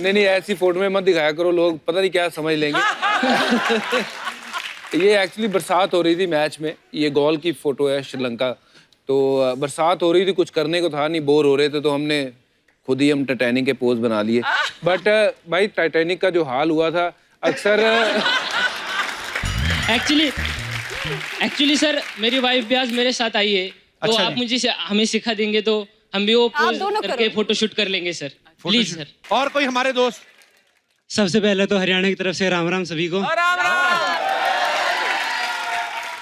नहीं ऐसी फोटो में मत दिखाया करो, लोग पता नहीं क्या समझ लेंगे। ये एक्चुअली बरसात हो रही थी मैच में, ये गोल की फोटो है श्रीलंका। तो बरसात हो रही थी, कुछ करने को था नहीं, बोर हो रहे थे, तो हमने खुद ही हम टाइटैनिक के पोज बना लिए। बट भाई टाइटैनिक का जो हाल हुआ था अक्सर एक्चुअली सर मेरी वाइफ भी आज मेरे साथ आई है, तो अच्छा आप जी। मुझे हमें सिखा देंगे तो हम भी वो पोज दोनों करके करो। फोटो शूट कर लेंगे सर। Please sir. और कोई हमारे दोस्त? सबसे पहले तो हरियाणा की तरफ से राम राम सभी को। राम राम।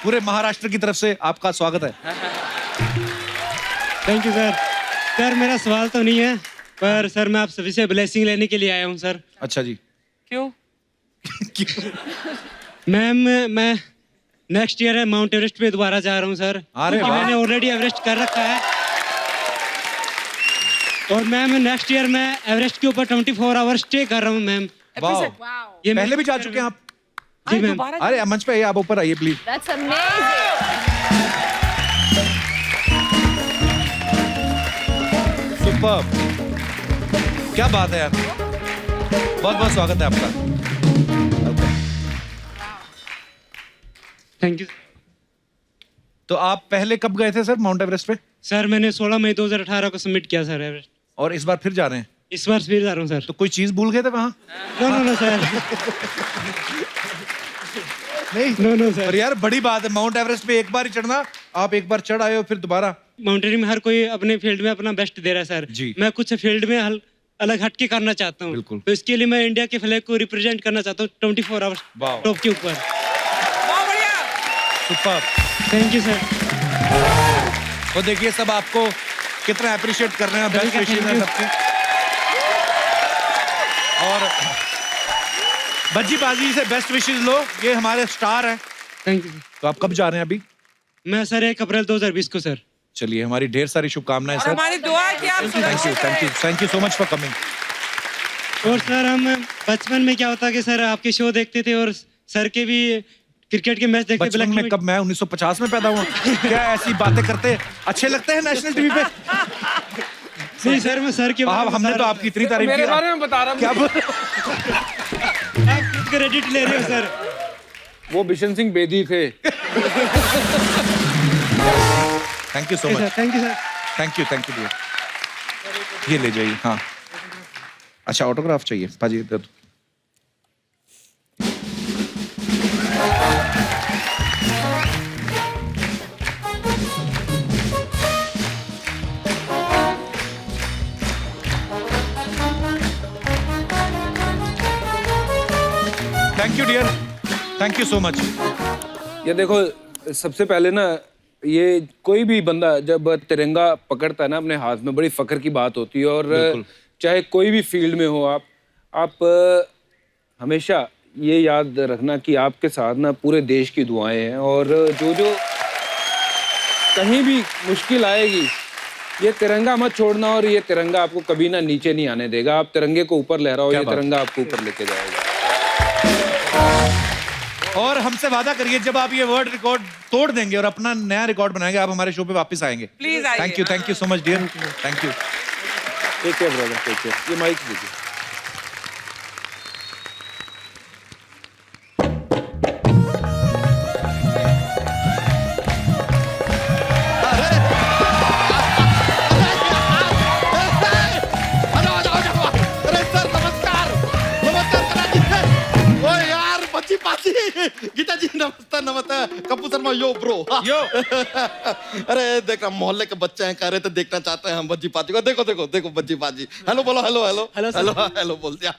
पूरे महाराष्ट्र की तरफ से आपका स्वागत है। Thank you sir. सर मेरा सवाल तो नहीं है, पर सर मैं आप सभी से ब्लेसिंग लेने के लिए आया हूँ सर। अच्छा जी। क्यों? मैम मैं नेक्स्ट ईयर है माउंट एवरेस्ट पे दोबारा जा रहा हूँ सर। अरे क्योंकि वाह। मैंने ऑलरेडी एवरेस्ट कर रखा है, और मैम नेक्स्ट ईयर मैं एवरेस्ट के ऊपर 24 आवर स्टे कर रहा हूँ मैम। वाह। ये पहले भी जा चुके हैं आप? जी मैम। अरे मंच पे आइए, आप ऊपर आइए प्लीज। That's amazing. सुपर्ब, क्या बात है यार। बहुत बहुत स्वागत है आपका। Thank you. तो आप पहले कब गए थे सर माउंट एवरेस्ट पे? सर मैंने 16 मई 2018 को सबमिट किया सर एवरेस्ट। और इस बार फिर जा रहे हैं? इस बार फिर जा रहा हूँ सर। तो कोई चीज भूल गए थे वहाँ? No sir. नहीं नो सर। पर यार बड़ी बात है, माउंट एवरेस्ट पे एक बार ही चढ़ना, आप एक बार चढ़ आए हो फिर दोबारा। माउंटेनिंग में हर कोई अपने फील्ड में अपना बेस्ट दे रहा है सर। जी। मैं कुछ फील्ड में अलग हटके करना चाहता हूँ। बिल्कुल। तो इसके लिए मैं इंडिया के फ्लैग को रिप्रेजेंट करना चाहता हूँ 24 आवर्स वाह। टॉप के ऊपर। बहुत बढ़िया। सुपर्ब। Thank you sir. तो देखिए सब आपको कितना अप्रिशिएट कर रहे हैं, बेस्ट Thank you, विशेष हैं thank you। सबके। और बज्जी बाजी से बेस्ट विशेष लो, ये हमारे स्टार हैं। Thank you. तो आप कब जा रहे हैं अभी? मैं सर 1 अप्रैल 2020 को सर। चलिए हमारी ढेर सारी शुभकामनाएं और सर। हमारी दुआ है कि आप thank you so much for coming. और सर हम बचपन में क्या होता कि सर आपके शो देखते थे और सर के भी क्रिकेट के मैच देखते। बचपन में कब? मैं 1950 में पैदा हुआ। क्या ऐसी बातें करते अच्छे लगते हैं नेशनल टीवी पे? नहीं सर मैं सर के बारे में हमने बता तो रहा आपकी इतनी तारीफ मेरे की। बारे में बता रहा हूँ। क्या बोल? हूँ। आप खुद क्रेडिट ले रहे हो सर। वो बिशन सिंह बेदी थे। Thank you so much, thank you sir. Thank you dear. ये ले जाइए। हाँ, अच्छा ऑटोग्राफ चाहिए पाजी, दे दो। Thank you dear, thank you so much. ये देखो, सबसे पहले ना, ये कोई भी बंदा जब तिरंगा पकड़ता है ना अपने हाथ में, बड़ी फख्र की बात होती है। और चाहे कोई भी फील्ड में हो आप हमेशा ये याद रखना कि आपके साथ ना पूरे देश की दुआएं हैं। और जो कहीं भी मुश्किल आएगी, ये तिरंगा मत छोड़ना, और ये तिरंगा आपको कभी ना नीचे नहीं आने देगा। आप तिरंगे को ऊपर लहराओ, ये तिरंगा आपको ऊपर लेके जाएगा। और हमसे वादा करिए, जब आप ये वर्ल्ड रिकॉर्ड तोड़ देंगे और अपना नया रिकॉर्ड बनाएंगे, आप हमारे शो पे वापस आएंगे। प्लीज आइए। Thank you so much dear, thank you. Take care brother, take care. ये माइक दीजिए। अरे सर नमस्कार, नमस्कार करा जी। ओ यार बच्ची पाची, गीता जी नमस्ते, नमस्ते। कपूर शर्मा यो ब्रो यो। अरे देख रहा, मोहल्ले के बच्चे हैं, कह रहे थे देखना चाहते हैं हम बच्ची पाची को। देखो देखो देखो बच्ची पाची, हेलो बोलो, हेलो हेलो हेलो हेलो बोल दिया।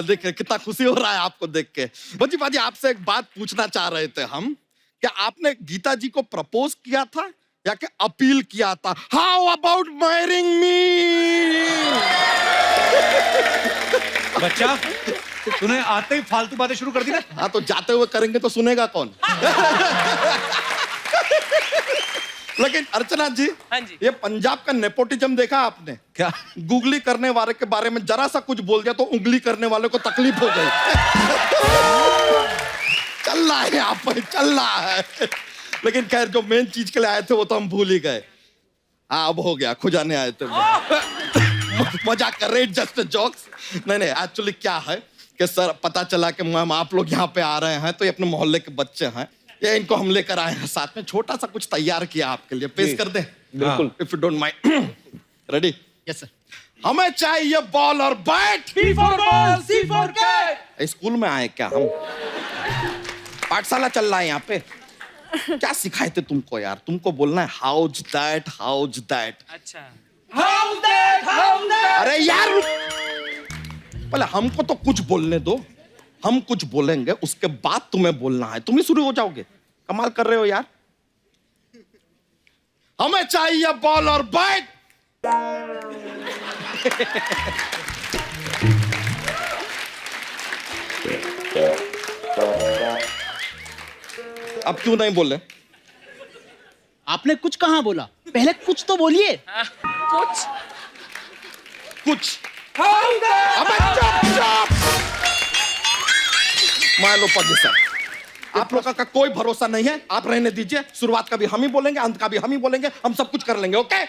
देख कितना खुशी हो रहा है आपको देख के। बच्ची पाची, आपसे एक बात पूछना चाह रहे थे हम, क्या आपने गीता जी को प्रपोज किया था या कि अपील किया था? हाउ अबाउट मैरिंग मी? बच्चा, तूने आते ही फालतू बातें शुरू कर दी ना। हाँ, तो जाते हुए करेंगे तो सुनेगा कौन? लेकिन अर्चना जी, हाँ जी। ये पंजाब का नेपोटिज्म देखा आपने? क्या? गूगली करने वाले के बारे में जरा सा कुछ बोल दिया तो उंगली करने वाले को तकलीफ हो गई। चल रहा है यहाँ पर, चल रहा है। लेकिन खैर, जो मेन चीज के लिए आए थे वो तो हम भूल ही गए। हाँ, अब हो गया, खुजाने आए थे। मजाक कर रहे, जस्ट जोक्स। नहीं नहीं, एक्चुअली क्या है कि सर, पता चला कि मैम आप लोग यहाँ पे आ रहे हैं, तो ये अपने मोहल्ले के बच्चे हैं, ये इनको हम लेकर आए हैं साथ में। छोटा सा कुछ तैयार किया आपके लिए, पेश कर दें? बिल्कुल। If you don't mind. Ready? Yes sir. हमें चाहिए बॉल और bat. C for ball, C for cat। School में आए क्या हम? पाठशाला चल रहा है यहाँ पे। क्या सिखाए थे तुमको यार? तुमको बोलना है हाउज दैट, हाउज दैट। अच्छा, हाउ दैट। अरे यार, पहले हमको तो कुछ बोलने दो, हम कुछ बोलेंगे, उसके बाद तुम्हें बोलना है। तुम ही शुरू हो जाओगे, कमाल कर रहे हो यार। हमें चाहिए बॉल और बैट। अब क्यों नहीं बोले? आपने कुछ कहाँ बोला? पहले कुछ तो बोलिए। कुछ कुछ। अबे चुप चुप। मान लो सर, आप लोगों का कोई भरोसा नहीं है, आप रहने दीजिए। शुरुआत का भी हम ही बोलेंगे, अंत का भी हम ही बोलेंगे, हम सब कुछ कर लेंगे। Okay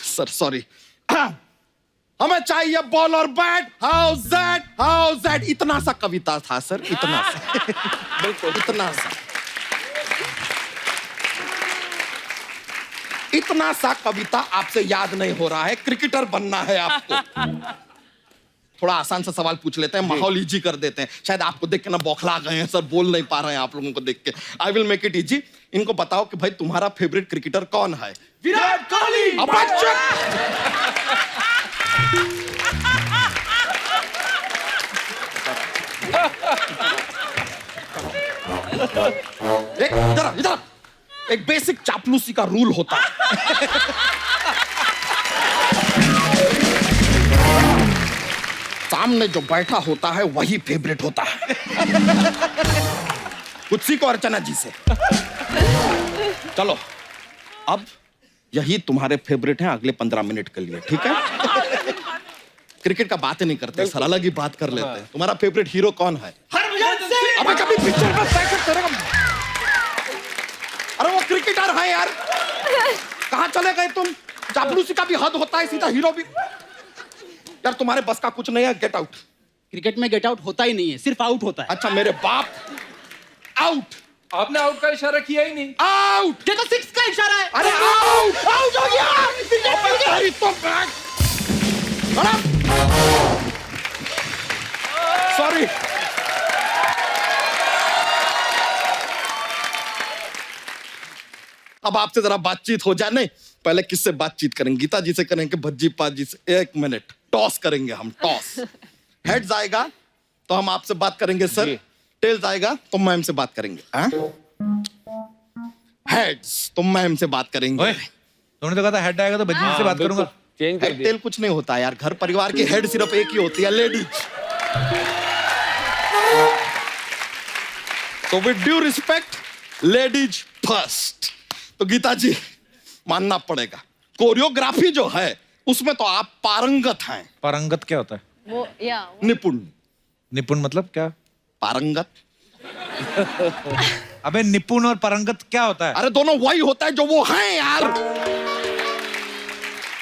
sir, sorry. हमें चाहिए बॉल और bat. How that, how that. इतना सा कविता था सर, इतना सा। बिल्कुल इतना सा, इतना सा कविता आपसे याद नहीं हो रहा है। क्रिकेटर बनना है आपको। थोड़ा आसान सा सवाल पूछ लेते हैं, माहौल इजी कर देते हैं। शायद आपको देख के ना बौखला गए हैं सर, बोल नहीं पा रहे हैं आप लोगों को देख के। I will make it easy. इनको बताओ कि भाई तुम्हारा फेवरेट क्रिकेटर कौन है? विराट कोहली। इधर इधर, एक बेसिक चापलूसी का रूल होता है। सामने जो बैठा होता है वही फेवरेट होता है। कुछ सीखो अर्चना जी से। चलो, अब यही तुम्हारे फेवरेट हैं अगले 15 मिनट के लिए, ठीक है? क्रिकेट का बात ही नहीं करते सर, अलग ही बात कर लेते हैं। तुम्हारा फेवरेट हीरो कौन है? अबे कभी पिक्चर में पैकेट तेरे को। अरे वो क्रिकेटर है यार, कहाँ चले गए तुम? चापलूसी का भी हद होता है, सीधा हीरो भी। यार तुम्हारे बस का कुछ नहीं है, गेट आउट। क्रिकेट में गेट आउट होता ही नहीं है, सिर्फ आउट होता है। अच्छा मेरे बाप, आउट आपने आउट का इशारा किया ही नहीं। आउट! ये तो 6 का इशारा है। अरे आउट! आउट हो गया! अरे तो सॉरी। अब आपसे जरा बातचीत हो जाए। नहीं, पहले किससे बातचीत करेंगे? गीता जी से करेंगे, भज्जी पाजी से? 1 मिनट, टॉस करेंगे हम, टॉस। हेड्स आएगा तो हम आपसे बात करेंगे सर, टेल्स आएगा तो मैम से बात करेंगे। हेड्स तो मैम से बात करेंगे। तुमने तो कहा था हेड आएगा तो भज्जी से बात करूंगा। चेंज कर हेड दिया। टेल कुछ नहीं होता यार, घर परिवार की हेड सिर्फ एक ही होती है, लेडीज। तो with due respect, ladies first. तो गीता जी मानना पड़ेगा, कोरियोग्राफी जो है उसमें तो आप पारंगत हैं। पारंगत क्या होता है? वो निपुण। निपुण मतलब क्या? पारंगत। अबे निपुण और पारंगत क्या होता है? अरे दोनों वही होता है जो वो हैं यार।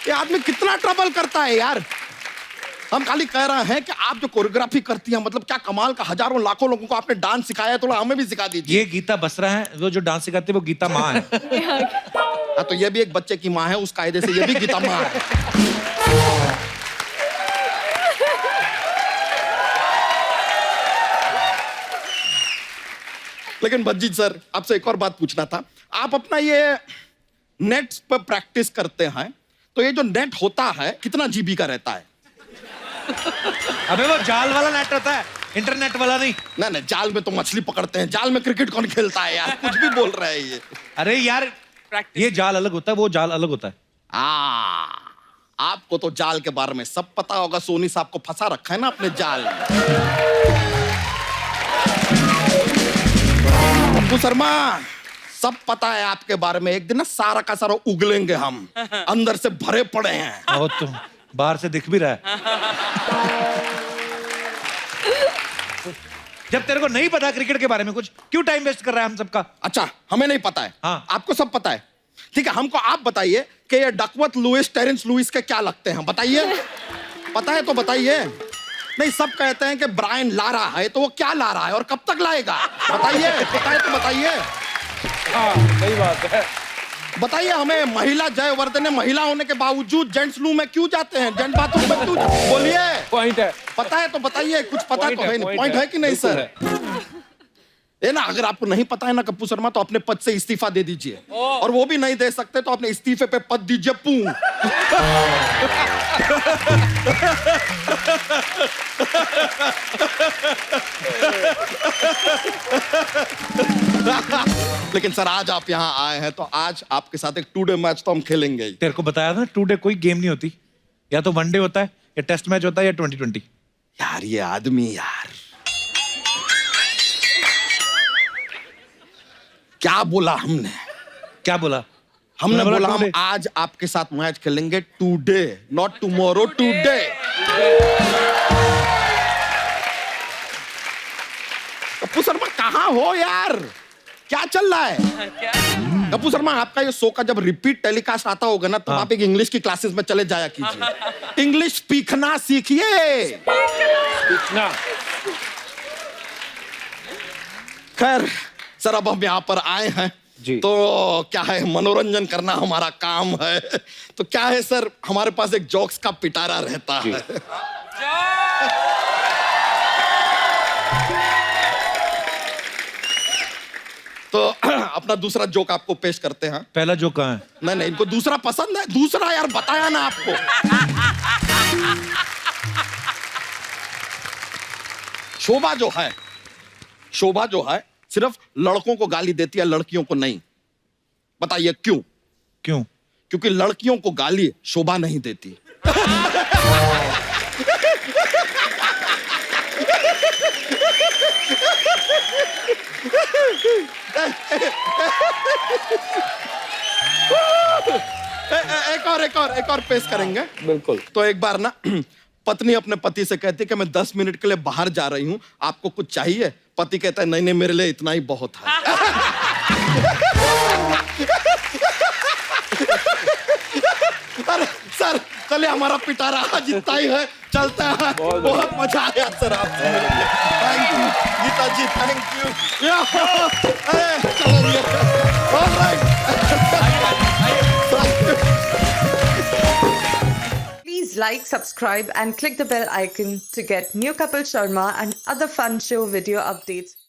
ये आदमी कितना ट्रबल करता है यार। हम खाली कह रहे हैं कि आप जो कोरियोग्राफी करती हैं, मतलब क्या कमाल का, हजारों लाखों लोगों को आपने डांस सिखाया है, थोड़ा हमें भी सिखा दीजिए। ये गीता बसरा है, वो जो डांस सिखाती है वो गीता माँ है। हाँ, तो ये भी एक बच्चे की माँ है, उस कायदे से ये भी गीता माँ है। लेकिन भज्जी सर, आपसे एक और बात पूछना था। आप अपना ये नेट पर प्रैक्टिस करते हैं, तो ये जो नेट होता है कितना जीबी का रहता है? अबे वो जाल वाला नेट रहता है, इंटरनेट वाला नहीं। नहीं, जाल में तो मछली पकड़ते हैं, जाल में क्रिकेट कौन खेलता है यार? कुछ भी बोल रहे हैं ये। अरे यार, ये जाल अलग होता है, वो जाल अलग होता है। आपको तो जाल के बारे में सब पता होगा, सोनी साहब को फंसा रखा है ना अपने जाल में। अब्बू शर्मा, सब पता है आपके बारे में। एक दिन ना सारा का सारा उगलेंगे हम, अंदर से भरे पड़े हैं। और तुम बाहर से दिख भी रहा है। जब तेरे को नहीं पता क्रिकेट के बारे में कुछ, क्यों टाइम वेस्ट कर रहा है हम सबका? अच्छा, हमें नहीं पता है। हाँ। आपको सब पता है। ठीक है, हमको आप बताइए कि ये डकवर्थ लुइस, टेरेंस लुइस के क्या लगते हैं, बताइए। पता है तो बताइए। नहीं, सब कहते हैं कि ब्रायन ला रहा है, तो वो क्या ला रहा है और कब तक लाएगा? बताइए, पता है तो बताइए। हाँ, सही बात है। बताइए हमें, महिला जयवर्धने महिला होने के बावजूद जेंट्स लू में क्यों जाते हैं, जेंट्स बाथरूम में क्यों? बोलिए। पॉइंट है। पता है तो बताइए, कुछ पता तो है नहीं। पॉइंट है कि नहीं सर? ये ना, अगर आपको नहीं पता है ना कप्पू शर्मा, तो अपने पद से इस्तीफा दे दीजिए। और वो भी नहीं दे सकते तो अपने इस्तीफे पे पद दीजिए पू। लेकिन सर, आज आप यहाँ आए हैं तो आज आपके साथ एक 2 डे मैच तो हम खेलेंगे ही। तेरे को बताया था 2 डे कोई गेम नहीं होती, या तो 1 डे होता है, या टेस्ट मैच होता है, या 2020। यार ये आदमी यार, क्या बोला हमने? क्या बोला? हमने बोला two हम day। आज आपके साथ मैच खेलेंगे today, not tomorrow, today. Kappu Sharma कहाँ हो यार? क्या चल रहा है? कप्पू शर्मा, आपका ये शो का जब रिपीट टेलीकास्ट आता होगा ना, तब आप एक इंग्लिश की क्लासेस में चले जाया कीजिए। इंग्लिश सीखना सीखिए। खैर सर, अब हम यहाँ पर आए हैं जी। तो क्या है, मनोरंजन करना हमारा काम है। तो क्या है सर, हमारे पास एक जोक्स का पिटारा रहता है। तो अपना दूसरा जोक आपको पेश करते हैं। पहला जोक कहाँ है? नहीं, इनको दूसरा पसंद है। दूसरा यार बताया ना आपको। शोभा जो है सिर्फ लड़कों को गाली देती है, लड़कियों को नहीं। बताइए क्यों? क्यों? क्योंकि लड़कियों को गाली शोभा नहीं देती। एक और पेश करेंगे। बिल्कुल। तो एक बार ना पत्नी अपने पति से कहती है कि मैं 10 मिनट के लिए बाहर जा रही हूं, आपको कुछ चाहिए? पति कहता है नहीं, मेरे लिए इतना ही बहुत है। अरे सर, चलिए, हमारा पिटारा आज इतना ही है, चलता है। बहुत मजा आया सर आपसे। Thank you. Geeta ji thank you चलेंगे alright Please like, subscribe and click the bell icon to get new Kapil Sharma and other fun show video updates.